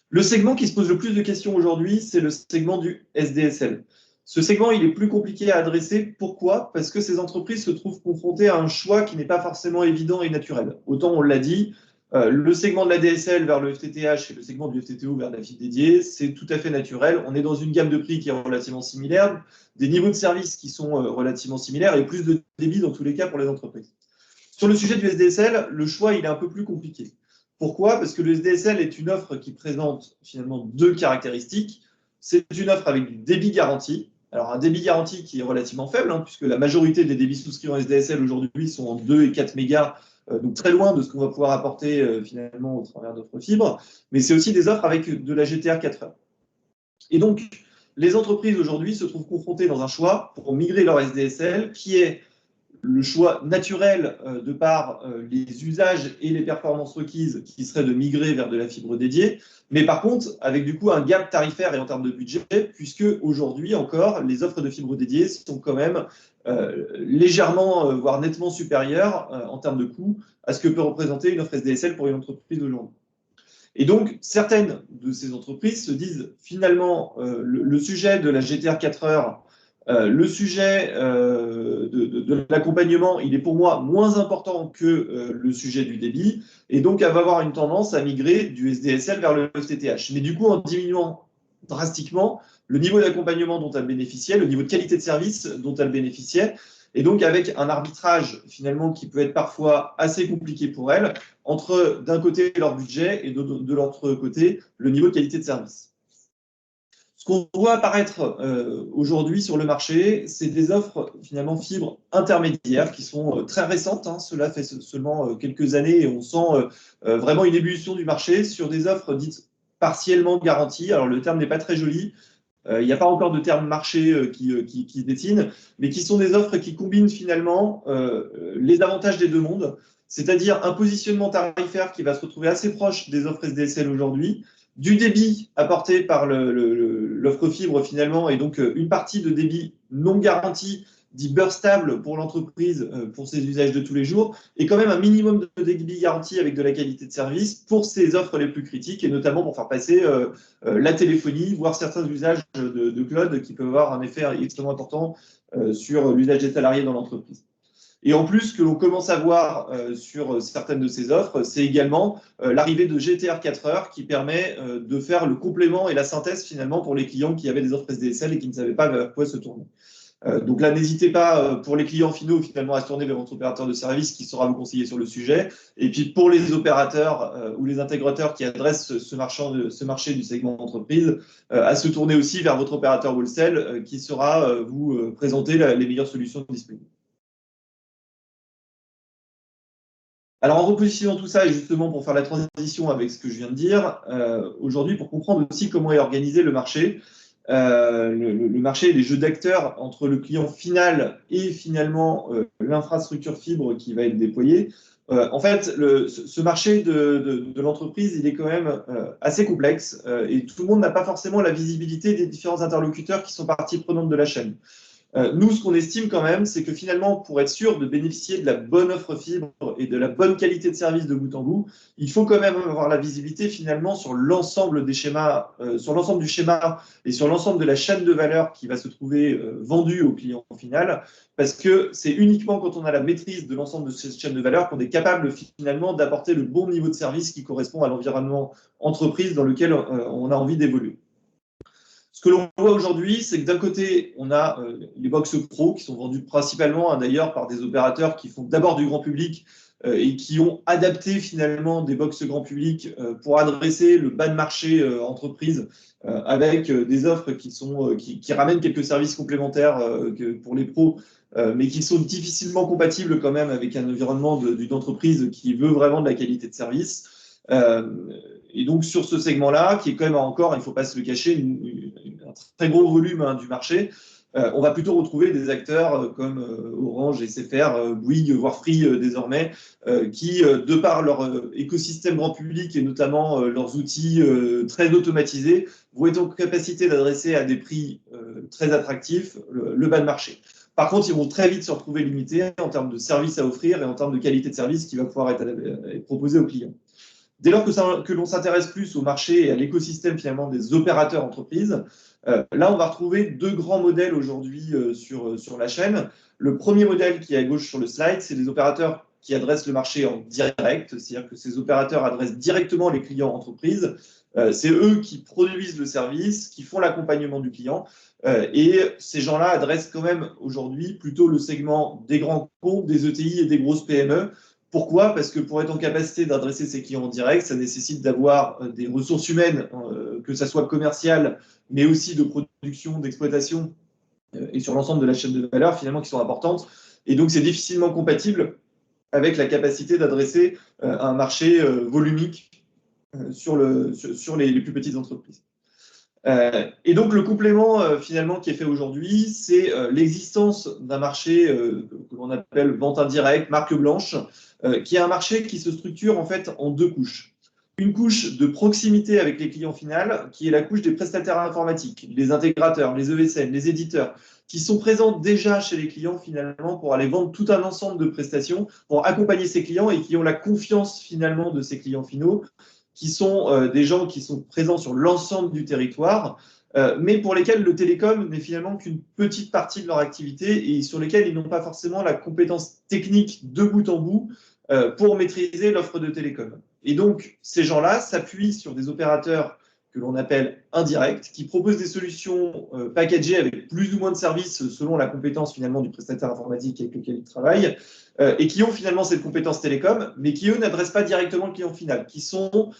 B: Le segment qui se pose le plus de questions aujourd'hui, c'est le segment du SDSL. Ce segment, il est plus compliqué à adresser. Pourquoi? Parce que ces entreprises se trouvent confrontées à un choix qui n'est pas forcément évident et naturel. Autant on l'a dit, le segment de la DSL vers le FTTH et le segment du FTTO vers la fibre dédiée, c'est tout à fait naturel. On est dans une gamme de prix qui est relativement similaire, des niveaux de service qui sont relativement similaires et plus de débit dans tous les cas pour les entreprises. Sur le sujet du SDSL, le choix il est un peu plus compliqué. Pourquoi? Parce que le SDSL est une offre qui présente finalement deux caractéristiques. C'est une offre avec du débit garanti. Alors un débit garanti qui est relativement faible, hein, puisque la majorité des débits souscrits en SDSL aujourd'hui sont en 2 et 4 mégas, donc très loin de ce qu'on va pouvoir apporter finalement au travers d'offres fibres, mais c'est aussi des offres avec de la GTR 4 heures. Et donc, les entreprises aujourd'hui se trouvent confrontées dans un choix pour migrer leur SDSL, qui est le choix naturel de par les usages et les performances requises, qui serait de migrer vers de la fibre dédiée, mais par contre, avec du coup un gap tarifaire et en termes de budget, puisque aujourd'hui encore, les offres de fibre dédiée sont quand même légèrement, voire nettement supérieures en termes de coût à ce que peut représenter une offre SDSL pour une entreprise d'aujourd'hui. Et donc, certaines de ces entreprises se disent finalement le sujet de la GTR 4 heures, le sujet de l'accompagnement, il est pour moi moins important que le sujet du débit, et donc elle va avoir une tendance à migrer du SDSL vers le FTTH. Mais du coup, en diminuant drastiquement le niveau d'accompagnement dont elle bénéficiait, le niveau de qualité de service dont elle bénéficiait, et donc avec un arbitrage finalement qui peut être parfois assez compliqué pour elle, entre d'un côté leur budget et de l'autre côté le niveau de qualité de service. Ce qu'on voit apparaître aujourd'hui sur le marché, c'est des offres finalement fibres intermédiaires qui sont très récentes. Hein, cela fait seulement quelques années et on sent vraiment une ébullition du marché sur des offres dites partiellement garanties. Alors le terme n'est pas très joli. Il n'y a pas encore de terme marché qui détine, mais qui sont des offres qui combinent finalement les avantages des deux mondes, c'est-à-dire un positionnement tarifaire qui va se retrouver assez proche des offres SDSL aujourd'hui, du débit apporté par l'offre fibre finalement, et donc une partie de débit non garanti, dit burstable pour l'entreprise, pour ses usages de tous les jours, et quand même un minimum de débit garanti avec de la qualité de service pour ses offres les plus critiques, et notamment pour faire passer la téléphonie, voire certains usages de cloud qui peuvent avoir un effet extrêmement important sur l'usage des salariés dans l'entreprise. Et en plus, ce que l'on commence à voir sur certaines de ces offres, c'est également l'arrivée de GTR 4 heures qui permet de faire le complément et la synthèse finalement pour les clients qui avaient des offres SDSL et qui ne savaient pas vers quoi se tourner. Donc là, n'hésitez pas pour les clients finaux finalement à se tourner vers votre opérateur de service qui saura vous conseiller sur le sujet. Et puis pour les opérateurs ou les intégrateurs qui adressent ce marché du segment entreprise, à se tourner aussi vers votre opérateur wholesale qui saura vous présenter les meilleures solutions disponibles. Alors, en repositionnant tout ça, et justement pour faire la transition avec ce que je viens de dire, aujourd'hui, pour comprendre aussi comment est organisé le marché, le marché et les jeux d'acteurs entre le client final et finalement l'infrastructure fibre qui va être déployée, en fait, ce marché de l'entreprise, il est quand même assez complexe et tout le monde n'a pas forcément la visibilité des différents interlocuteurs qui sont partie prenante de la chaîne. Nous, ce qu'on estime quand même, c'est que finalement, pour être sûr de bénéficier de la bonne offre fibre et de la bonne qualité de service de bout en bout, il faut quand même avoir la visibilité finalement sur l'ensemble des schémas, sur l'ensemble du schéma et sur l'ensemble de la chaîne de valeur qui va se trouver vendue au client final, parce que c'est uniquement quand on a la maîtrise de l'ensemble de cette chaîne de valeur qu'on est capable finalement d'apporter le bon niveau de service qui correspond à l'environnement entreprise dans lequel on a envie d'évoluer. Ce que l'on voit aujourd'hui, c'est que d'un côté, on a les box pro qui sont vendus principalement d'ailleurs par des opérateurs qui font d'abord du grand public et qui ont adapté finalement des box grand public pour adresser le bas de marché entreprise avec des offres qui ramènent quelques services complémentaires pour les pros, mais qui sont difficilement compatibles quand même avec un environnement d'une entreprise qui veut vraiment de la qualité de service. Et donc, sur ce segment-là, qui est quand même encore, il ne faut pas se le cacher, un très gros volume du marché, on va plutôt retrouver des acteurs comme Orange, SFR, Bouygues, voire Free désormais, qui, de par leur écosystème grand public et notamment leurs outils très automatisés, vont être en capacité d'adresser à des prix très attractifs le bas de marché. Par contre, ils vont très vite se retrouver limités en termes de services à offrir et en termes de qualité de service qui va pouvoir être proposé aux clients. Dès lors que l'on s'intéresse plus au marché et à l'écosystème finalement des opérateurs entreprises, là on va retrouver deux grands modèles aujourd'hui sur la chaîne. Le premier modèle qui est à gauche sur le slide, c'est des opérateurs qui adressent le marché en direct, c'est-à-dire que ces opérateurs adressent directement les clients entreprises. C'est eux qui produisent le service, qui font l'accompagnement du client. Et ces gens-là adressent quand même aujourd'hui plutôt le segment des grands comptes, des ETI et des grosses PME. Pourquoi? Parce que pour être en capacité d'adresser ses clients en direct, ça nécessite d'avoir des ressources humaines, que ça soit commerciales, mais aussi de production, d'exploitation, et sur l'ensemble de la chaîne de valeur, finalement, qui sont importantes. Et donc, c'est difficilement compatible avec la capacité d'adresser un marché volumique sur les plus petites entreprises. Et donc, le complément finalement qui est fait aujourd'hui, c'est l'existence d'un marché que l'on appelle vente indirecte, marque blanche, qui est un marché qui se structure en fait en deux couches. Une couche de proximité avec les clients finaux, qui est la couche des prestataires informatiques, les intégrateurs, les ESN, les éditeurs, qui sont présents déjà chez les clients finalement pour aller vendre tout un ensemble de prestations, pour accompagner ces clients et qui ont la confiance finalement de ces clients finaux, qui sont des gens qui sont présents sur l'ensemble du territoire, mais pour lesquels le télécom n'est finalement qu'une petite partie de leur activité et sur lesquels ils n'ont pas forcément la compétence technique de bout en bout pour maîtriser l'offre de télécom. Et donc, ces gens-là s'appuient sur des opérateurs que l'on appelle indirects, qui proposent des solutions packagées avec plus ou moins de services selon la compétence finalement du prestataire informatique avec lequel ils travaillent, et qui ont finalement cette compétence télécom, mais qui, eux, n'adressent pas directement le client final, qui sont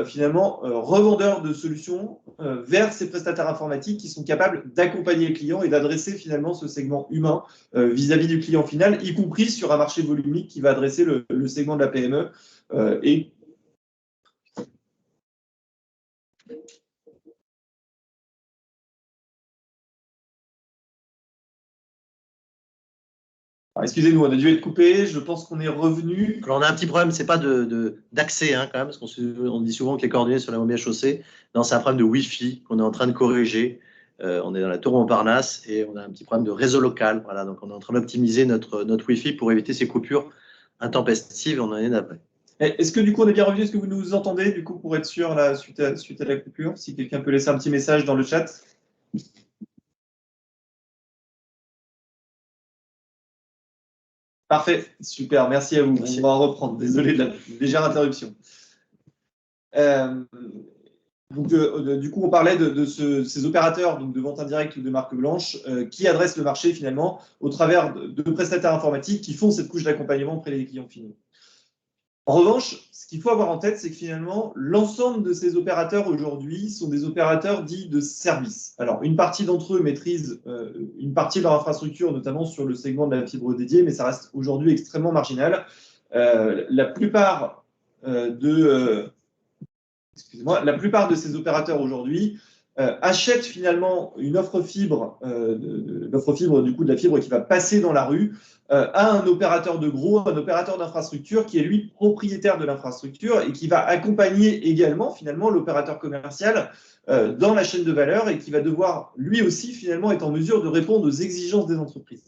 B: finalement revendeurs de solutions vers ces prestataires informatiques qui sont capables d'accompagner le client et d'adresser finalement ce segment humain vis-à-vis du client final, y compris sur un marché volumique qui va adresser le segment de la PME. Et excusez-nous, on a dû être coupé. Je pense qu'on est revenu.
A: Alors on a un petit problème, c'est pas d'accès quand même, parce qu'on dit souvent que les coordonnées sont la moins bien chaussées. Non, c'est un problème de Wi-Fi qu'on est en train de corriger. On est dans la tour Montparnasse et on a un petit problème de réseau local. Voilà, donc on est en train d'optimiser notre Wi-Fi pour éviter ces coupures intempestives. On en est d'après.
B: Est-ce que du coup on est bien revenu? Est-ce que vous nous entendez du coup pour être sûr là, suite à la coupure? Si quelqu'un peut laisser un petit message dans le chat. Parfait, super, merci à vous. Merci. On va en reprendre, désolé de la légère interruption. Donc, du coup, on parlait de ces opérateurs donc de vente indirecte ou de marque blanche qui adressent le marché finalement au travers de prestataires informatiques qui font cette couche d'accompagnement auprès des clients finaux. En revanche, ce qu'il faut avoir en tête, c'est que finalement, l'ensemble de ces opérateurs aujourd'hui sont des opérateurs dits de service. Alors, une partie d'entre eux maîtrisent une partie de leur infrastructure, notamment sur le segment de la fibre dédiée, mais ça reste aujourd'hui extrêmement marginal. La plupart de ces opérateurs aujourd'hui achète finalement une offre fibre, l'offre fibre du coup de la fibre qui va passer dans la rue, à un opérateur de gros, un opérateur d'infrastructure qui est lui propriétaire de l'infrastructure et qui va accompagner également finalement l'opérateur commercial dans la chaîne de valeur et qui va devoir lui aussi finalement être en mesure de répondre aux exigences des entreprises.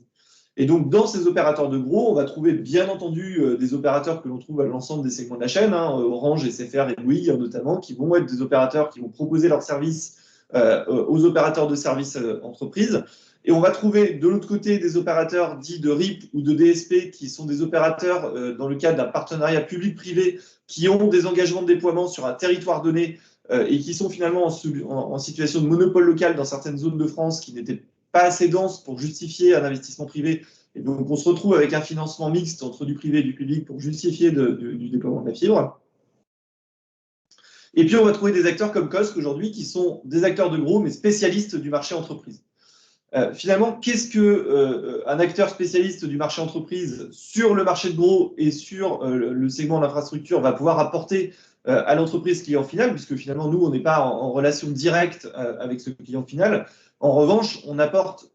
B: Et donc, dans ces opérateurs de gros, on va trouver bien entendu des opérateurs que l'on trouve à l'ensemble des segments de la chaîne, hein, Orange, SFR et Bouygues notamment, qui vont être des opérateurs qui vont proposer leurs services aux opérateurs de services entreprises. Et on va trouver de l'autre côté des opérateurs dits de RIP ou de DSP, qui sont des opérateurs dans le cadre d'un partenariat public-privé, qui ont des engagements de déploiement sur un territoire donné et qui sont finalement en situation de monopole local dans certaines zones de France qui n'étaient pas assez dense pour justifier un investissement privé. Et donc, on se retrouve avec un financement mixte entre du privé et du public pour justifier du déploiement de la fibre. Et puis, on va trouver des acteurs comme Cosc aujourd'hui qui sont des acteurs de gros, mais spécialistes du marché entreprise. Finalement, qu'est-ce qu'un acteur spécialiste du marché entreprise sur le marché de gros et sur le segment de l'infrastructure va pouvoir apporter à l'entreprise client final, puisque finalement, nous, on n'est pas en relation directe avec ce client final. En revanche, on apporte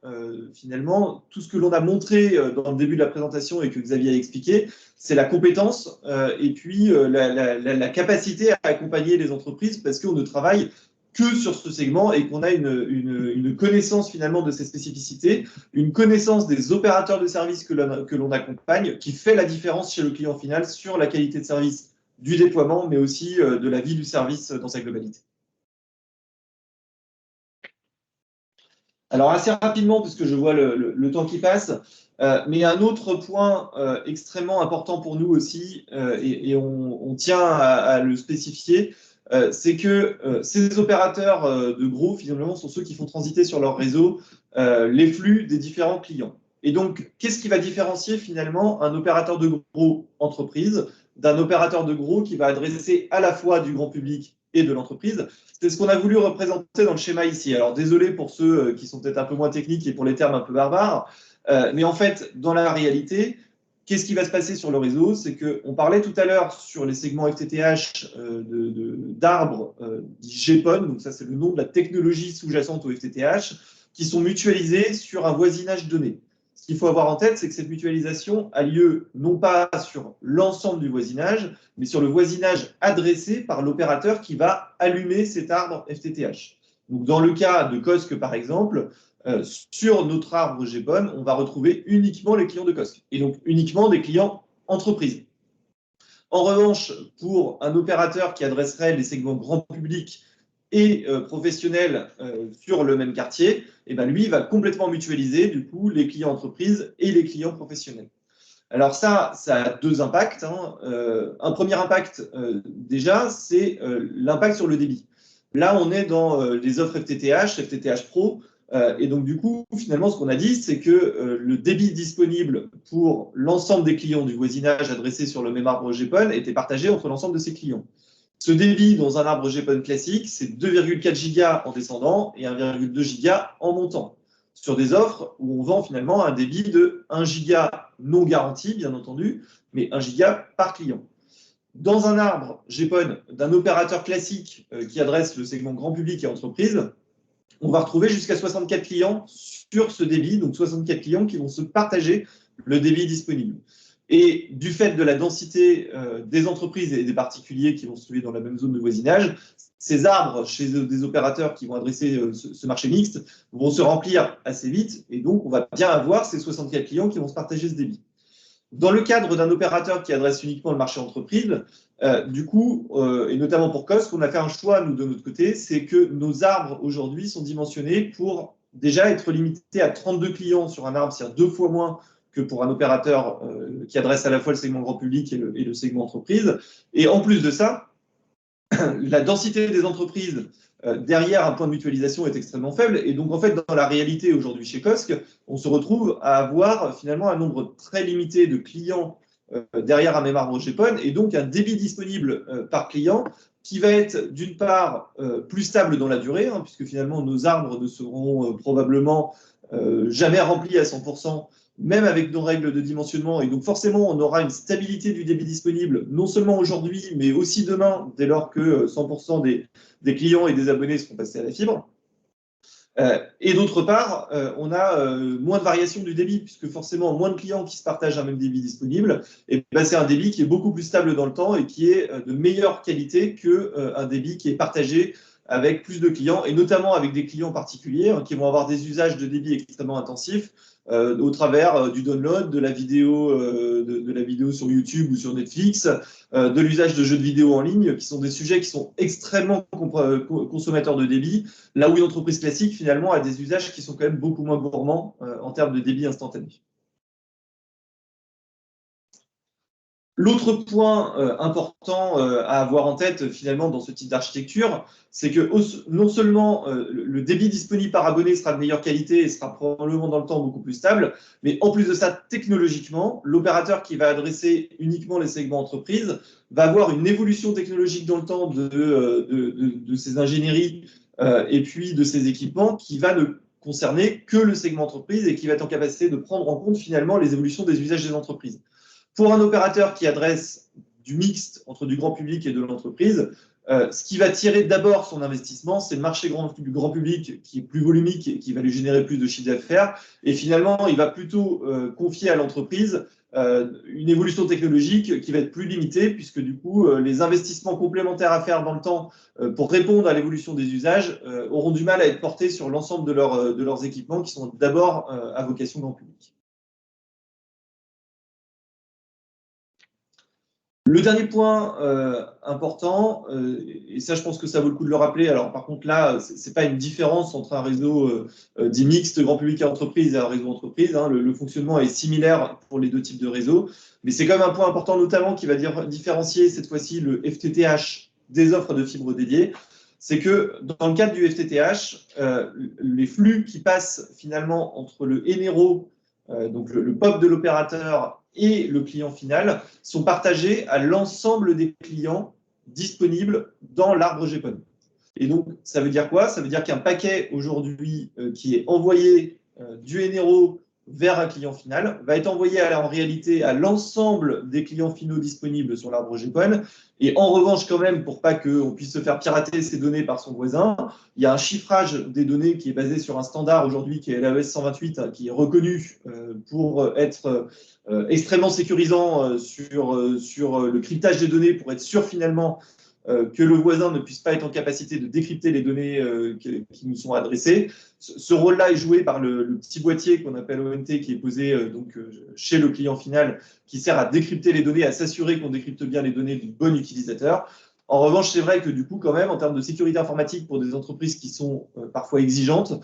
B: finalement tout ce que l'on a montré dans le début de la présentation et que Xavier a expliqué, c'est la compétence et puis la capacité à accompagner les entreprises parce qu'on ne travaille que sur ce segment et qu'on a une connaissance finalement de ces spécificités, une connaissance des opérateurs de services que l'on accompagne qui fait la différence chez le client final sur la qualité de service du déploiement, mais aussi de la vie du service dans sa globalité. Alors assez rapidement, puisque je vois le temps qui passe, mais un autre point extrêmement important pour nous aussi, et on tient à le spécifier, c'est que ces opérateurs de gros, finalement, sont ceux qui font transiter sur leur réseau les flux des différents clients. Et donc, qu'est-ce qui va différencier finalement un opérateur de gros entreprise d'un opérateur de gros qui va adresser à la fois du grand public et de l'entreprise? C'est ce qu'on a voulu représenter dans le schéma ici. Alors, désolé pour ceux qui sont peut-être un peu moins techniques et pour les termes un peu barbares, mais en fait, dans la réalité, qu'est-ce qui va se passer sur le réseau? C'est qu'on parlait tout à l'heure sur les segments FTTH d'arbres GPON, donc ça c'est le nom de la technologie sous-jacente au FTTH, qui sont mutualisés sur un voisinage donné. Ce qu'il faut avoir en tête, c'est que cette mutualisation a lieu non pas sur l'ensemble du voisinage, mais sur le voisinage adressé par l'opérateur qui va allumer cet arbre FTTH. Donc, dans le cas de Cosc, par exemple, sur notre arbre GPON, on va retrouver uniquement les clients de Cosc, et donc uniquement des clients entreprises. En revanche, pour un opérateur qui adresserait les segments grand public et professionnel sur le même quartier, et ben lui va complètement mutualiser du coup les clients entreprises et les clients professionnels. Alors ça a deux impacts. Un premier impact déjà, c'est l'impact sur le débit. Là, on est dans les offres FTTH, FTTH Pro, et donc du coup, finalement, ce qu'on a dit, c'est que le débit disponible pour l'ensemble des clients du voisinage adressés sur le même arbre GPON était partagé entre l'ensemble de ces clients. Ce débit dans un arbre GPON classique, c'est 2,4 gigas en descendant et 1,2 gigas en montant, sur des offres où on vend finalement un débit de 1 giga non garanti, bien entendu, mais 1 giga par client. Dans un arbre GPON d'un opérateur classique qui adresse le segment grand public et entreprise, on va retrouver jusqu'à 64 clients sur ce débit, donc 64 clients qui vont se partager le débit disponible. Et du fait de la densité des entreprises et des particuliers qui vont se trouver dans la même zone de voisinage, ces arbres chez des opérateurs qui vont adresser ce marché mixte vont se remplir assez vite, et donc on va bien avoir ces 64 clients qui vont se partager ce débit. Dans le cadre d'un opérateur qui adresse uniquement le marché entreprise, du coup, et notamment pour Cosc, on a fait un choix, nous, de notre côté, c'est que nos arbres aujourd'hui sont dimensionnés pour déjà être limités à 32 clients sur un arbre, c'est-à-dire 2 fois moins que pour un opérateur qui adresse à la fois le segment grand public et le segment entreprise. Et en plus de ça, la densité des entreprises derrière un point de mutualisation est extrêmement faible. Et donc, en fait, dans la réalité aujourd'hui chez Cosc, on se retrouve à avoir finalement un nombre très limité de clients derrière un même arbre GPON et donc un débit disponible par client qui va être d'une part plus stable dans la durée, puisque finalement nos arbres ne seront probablement jamais remplis à 100%, même avec nos règles de dimensionnement. Et donc forcément, on aura une stabilité du débit disponible, non seulement aujourd'hui, mais aussi demain, dès lors que 100% des clients et des abonnés seront passés à la fibre. Et d'autre part, on a moins de variation du débit, puisque forcément, moins de clients qui se partagent un même débit disponible, et ben, c'est un débit qui est beaucoup plus stable dans le temps et qui est de meilleure qualité qu'un débit qui est partagé avec plus de clients, et notamment avec des clients particuliers qui vont avoir des usages de débit extrêmement intensifs au travers du download, de la vidéo sur YouTube ou sur Netflix, de l'usage de jeux de vidéo en ligne, qui sont des sujets qui sont extrêmement consommateurs de débit, là où une entreprise classique, finalement, a des usages qui sont quand même beaucoup moins gourmands en termes de débit instantané. L'autre point important à avoir en tête, finalement, dans ce type d'architecture, c'est que non seulement le débit disponible par abonné sera de meilleure qualité et sera probablement dans le temps beaucoup plus stable, mais en plus de ça, technologiquement, l'opérateur qui va adresser uniquement les segments entreprises va avoir une évolution technologique dans le temps de ses ingénieries et puis de ses équipements qui va ne concerner que le segment entreprise et qui va être en capacité de prendre en compte finalement les évolutions des usages des entreprises. Pour un opérateur qui adresse du mixte entre du grand public et de l'entreprise, ce qui va tirer d'abord son investissement, c'est le marché du grand public qui est plus volumique et qui va lui générer plus de chiffre d'affaires. Et finalement, il va plutôt confier à l'entreprise une évolution technologique qui va être plus limitée, puisque du coup, les investissements complémentaires à faire dans le temps pour répondre à l'évolution des usages auront du mal à être portés sur l'ensemble de leurs équipements qui sont d'abord à vocation grand public. Le dernier point important, et ça je pense que ça vaut le coup de le rappeler, alors par contre là, ce n'est pas une différence entre un réseau dit mixte grand public et entreprise et un réseau entreprise, hein, le fonctionnement est similaire pour les deux types de réseaux, mais c'est quand même un point important notamment qui va différencier cette fois-ci le FTTH des offres de fibre dédiées, c'est que dans le cadre du FTTH, les flux qui passent finalement entre le Enero, donc le POP de l'opérateur et le client final, sont partagés à l'ensemble des clients disponibles dans l'arbre GPON. Et donc, ça veut dire quoi? Ça veut dire qu'un paquet aujourd'hui qui est envoyé du Enero vers un client final va être envoyé en réalité à l'ensemble des clients finaux disponibles sur l'arbre GPON. Et en revanche, quand même, pour pas qu'on puisse se faire pirater ces données par son voisin, il y a un chiffrage des données qui est basé sur un standard aujourd'hui qui est l'AES 128, qui est reconnu pour être extrêmement sécurisant sur le cryptage des données pour être sûr finalement que le voisin ne puisse pas être en capacité de décrypter les données qui nous sont adressées. Ce rôle-là est joué par le petit boîtier qu'on appelle ONT qui est posé chez le client final, qui sert à décrypter les données, à s'assurer qu'on décrypte bien les données du bon utilisateur. En revanche, c'est vrai que du coup, quand même, en termes de sécurité informatique pour des entreprises qui sont parfois exigeantes,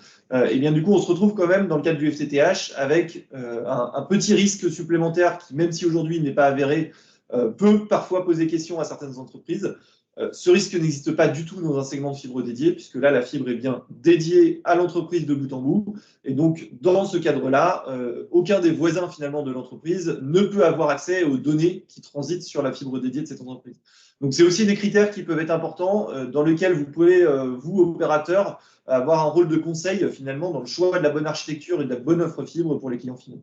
B: et bien du coup, on se retrouve quand même dans le cadre du FTTH avec un petit risque supplémentaire qui, même si aujourd'hui n'est pas avéré, peut parfois poser question à certaines entreprises. Ce risque n'existe pas du tout dans un segment de fibre dédié, puisque là, la fibre est bien dédiée à l'entreprise de bout en bout. Et donc, dans ce cadre-là, aucun des voisins finalement de l'entreprise ne peut avoir accès aux données qui transitent sur la fibre dédiée de cette entreprise. Donc, c'est aussi des critères qui peuvent être importants, dans lesquels vous pouvez, vous, opérateurs, avoir un rôle de conseil finalement dans le choix de la bonne architecture et de la bonne offre fibre pour les clients finaux.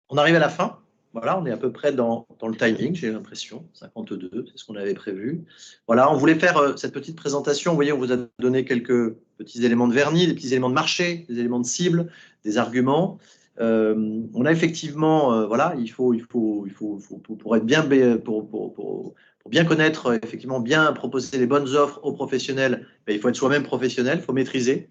A: On arrive à la fin. Voilà, on est à peu près dans le timing, j'ai l'impression, 52, c'est ce qu'on avait prévu. Voilà, on voulait faire cette petite présentation. Vous voyez, on vous a donné quelques petits éléments de vernis, des petits éléments de marché, des éléments de cible, des arguments. On a effectivement, voilà, il faut pour être bien, pour bien connaître, effectivement, bien proposer les bonnes offres aux professionnels, il faut être soi-même professionnel, il faut maîtriser.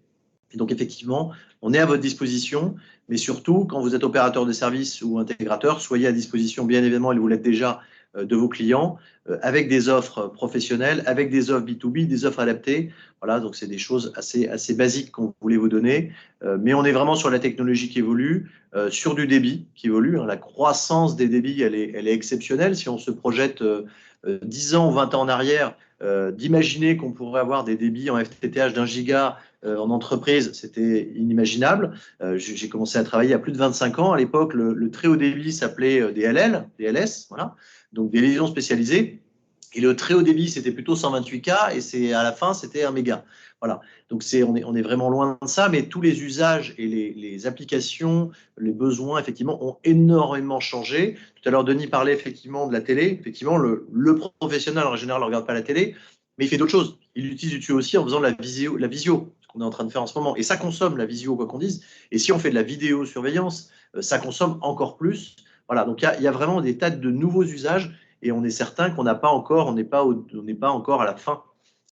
A: Et donc, effectivement, on est à votre disposition, mais surtout, quand vous êtes opérateur de service ou intégrateur, soyez à disposition, bien évidemment, et vous l'êtes déjà, de vos clients, avec des offres professionnelles, avec des offres B2B, des offres adaptées. Voilà, donc c'est des choses assez basiques qu'on voulait vous donner. Mais on est vraiment sur la technologie qui évolue, sur du débit qui évolue. Hein. La croissance des débits, elle est exceptionnelle. Si on se projette 10 ans ou 20 ans en arrière, d'imaginer qu'on pourrait avoir des débits en FTTH d'1 giga en entreprise, c'était inimaginable. J'ai commencé à travailler il y a plus de 25 ans. À l'époque, le très haut débit s'appelait DLL, DLS, voilà, donc des liaisons spécialisées. Et le très haut débit, c'était plutôt 128K et à la fin, c'était 1 méga. Voilà. Donc, on est vraiment loin de ça, mais tous les usages et les applications, les besoins, effectivement, ont énormément changé. Tout à l'heure, Denis parlait effectivement de la télé. Effectivement, le professionnel, en général, ne regarde pas la télé, mais il fait d'autres choses. il utilise du tuyau aussi en faisant la visio, ce qu'on est en train de faire en ce moment. Et ça consomme la visio, quoi qu'on dise. Et si on fait de la vidéosurveillance, ça consomme encore plus. Voilà, donc il y a vraiment des tas de nouveaux usages et on est certain qu'on n'a pas encore, on n'est pas encore à la fin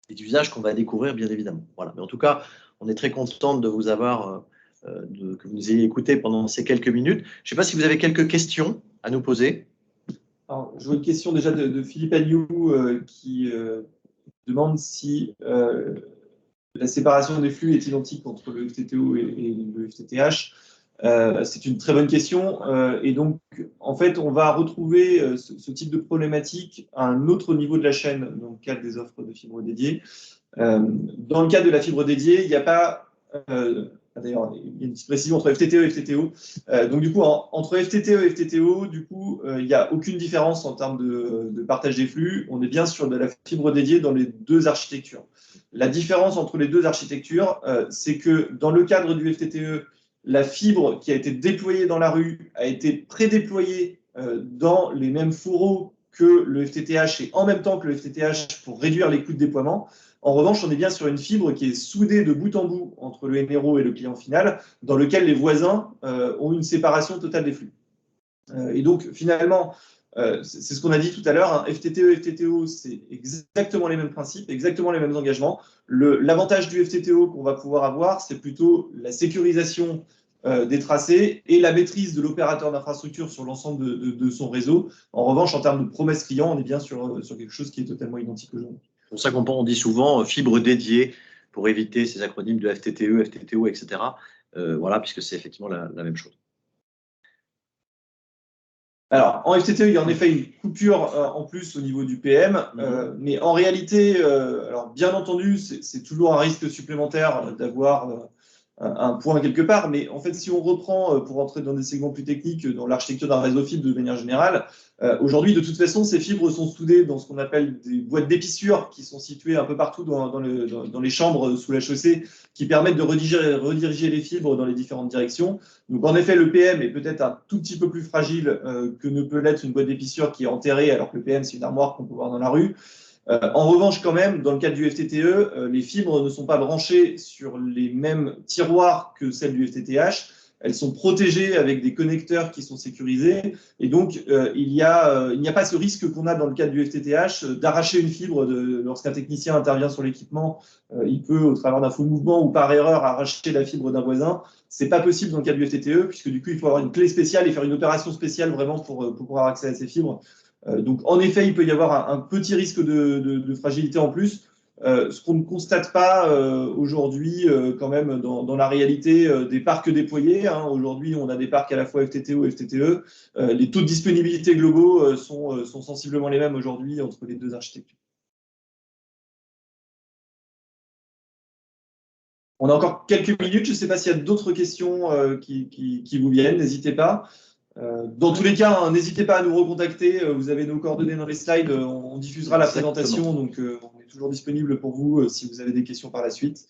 A: des usages qu'on va découvrir, bien évidemment. Voilà. Mais en tout cas, on est très content de vous avoir, que vous nous ayez écouté pendant ces quelques minutes. Je ne sais pas si vous avez quelques questions à nous poser.
B: Alors, je vois une question déjà de Philippe Agnew qui demande si la séparation des flux est identique entre le FTTO et le FTTH. C'est une très bonne question. Et donc, en fait, on va retrouver ce type de problématique à un autre niveau de la chaîne dans le cadre des offres de fibre dédiées. Dans le cadre de la fibre dédiée, il n'y a pas... D'ailleurs, il y a une petite précision entre FTTE et FTTO. Donc, du coup, entre FTTE et FTTO, du coup, il n'y a aucune différence en termes de partage des flux. On est bien sur de la fibre dédiée dans les deux architectures. La différence entre les deux architectures, c'est que dans le cadre du FTTE, la fibre qui a été déployée dans la rue a été prédéployée dans les mêmes fourreaux que le FTTH et en même temps que le FTTH pour réduire les coûts de déploiement. En revanche, on est bien sur une fibre qui est soudée de bout en bout entre le MRO et le client final, dans lequel les voisins ont une séparation totale des flux. Et donc, finalement, c'est ce qu'on a dit tout à l'heure, hein, FTTE et FTTO, c'est exactement les mêmes principes, exactement les mêmes engagements. L'avantage du FTTO qu'on va pouvoir avoir, c'est plutôt la sécurisation des tracés et la maîtrise de l'opérateur d'infrastructure sur l'ensemble de son réseau. En revanche, en termes de promesses clients, on est bien sur quelque chose qui est totalement identique aujourd'hui.
A: C'est pour ça qu'on dit souvent fibre dédiée pour éviter ces acronymes de FTTE, FTTO, etc. Voilà, puisque c'est effectivement la même chose.
B: Alors, en FTTE, il y a en effet une coupure en plus au niveau du PM, mais en réalité, alors bien entendu, c'est toujours un risque supplémentaire d'avoir un point quelque part, mais en fait, si on reprend, pour entrer dans des segments plus techniques, dans l'architecture d'un réseau fibre de manière générale, aujourd'hui, de toute façon, ces fibres sont soudées dans ce qu'on appelle des boîtes d'épissure qui sont situées un peu partout dans les chambres sous la chaussée, qui permettent de rediriger les fibres dans les différentes directions. Donc, en effet, le PM est peut-être un tout petit peu plus fragile que ne peut l'être une boîte d'épissure qui est enterrée, alors que le PM, c'est une armoire qu'on peut voir dans la rue. En revanche, quand même, dans le cadre du FTTE, les fibres ne sont pas branchées sur les mêmes tiroirs que celles du FTTH. Elles sont protégées avec des connecteurs qui sont sécurisés. Et donc, il n'y a pas ce risque qu'on a dans le cadre du FTTH d'arracher une fibre lorsqu'un technicien intervient sur l'équipement. Il peut, au travers d'un faux mouvement ou par erreur, arracher la fibre d'un voisin. Ce n'est pas possible dans le cadre du FTTE, puisque du coup, il faut avoir une clé spéciale et faire une opération spéciale vraiment pour pouvoir accéder à ces fibres. Donc, en effet, il peut y avoir un petit risque de fragilité en plus, ce qu'on ne constate pas aujourd'hui quand même dans la réalité des parcs déployés. Hein. Aujourd'hui, on a des parcs à la fois FTTO et FTTE. Les taux de disponibilité globaux sont sensiblement les mêmes aujourd'hui entre les deux architectures. On a encore quelques minutes. Je ne sais pas s'il y a d'autres questions qui vous viennent. N'hésitez pas. Dans tous les cas, hein, n'hésitez pas à nous recontacter. Vous avez nos coordonnées dans les slides. On diffusera la présentation. Donc, on est toujours disponible pour vous si vous avez des questions par la suite.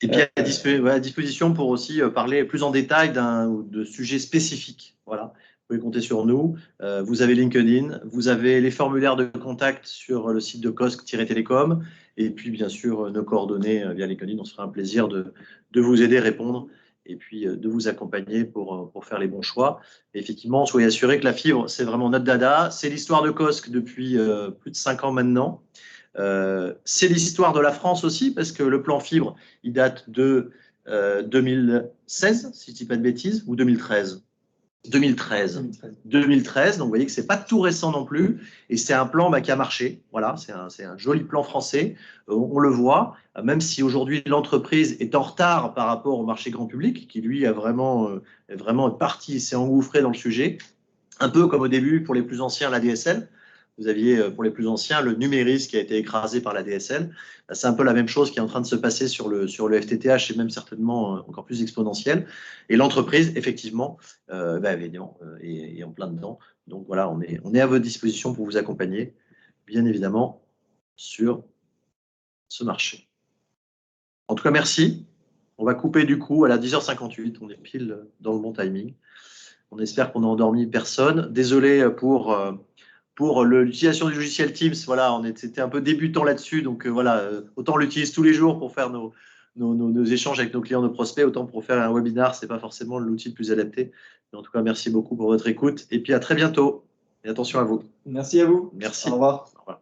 A: Et puis, à disposition pour aussi parler plus en détail de sujets spécifiques. Voilà. Vous pouvez compter sur nous. Vous avez LinkedIn. Vous avez les formulaires de contact sur le site de COSC-Télécom. Et puis, bien sûr, nos coordonnées via LinkedIn. On se fera un plaisir de vous aider, répondre et puis de vous accompagner pour faire les bons choix. Et effectivement, soyez assurés que la fibre, c'est vraiment notre dada. C'est l'histoire de COSC depuis plus de 5 ans maintenant. C'est l'histoire de la France aussi, parce que le plan fibre, il date de 2016, si je ne dis pas de bêtises, ou 2013. 2013. Donc vous voyez que ce n'est pas tout récent non plus, et c'est un plan qui a marché. Voilà, c'est un joli plan français, on le voit, même si aujourd'hui l'entreprise est en retard par rapport au marché grand public, qui lui est vraiment parti, s'est engouffré dans le sujet, un peu comme au début pour les plus anciens la DSL. Vous aviez, pour les plus anciens, le Numéris qui a été écrasé par la DSL. C'est un peu la même chose qui est en train de se passer sur le FTTH et même certainement encore plus exponentiel. Et l'entreprise, effectivement, évidemment, est en plein dedans. Donc voilà, on est à votre disposition pour vous accompagner, bien évidemment, sur ce marché. En tout cas, merci. On va couper du coup à la 10h58. On est pile dans le bon timing. On espère qu'on n'a endormi personne. Désolé pour pour l'utilisation du logiciel Teams. Voilà, on était un peu débutant là-dessus, donc voilà, autant on l'utilise tous les jours pour faire nos échanges avec nos clients, nos prospects, autant pour faire un webinar, c'est pas forcément l'outil le plus adapté. Mais en tout cas, merci beaucoup pour votre écoute, et puis à très bientôt. Et attention à vous.
B: Merci à vous.
A: Merci.
B: Au revoir.
A: Au revoir.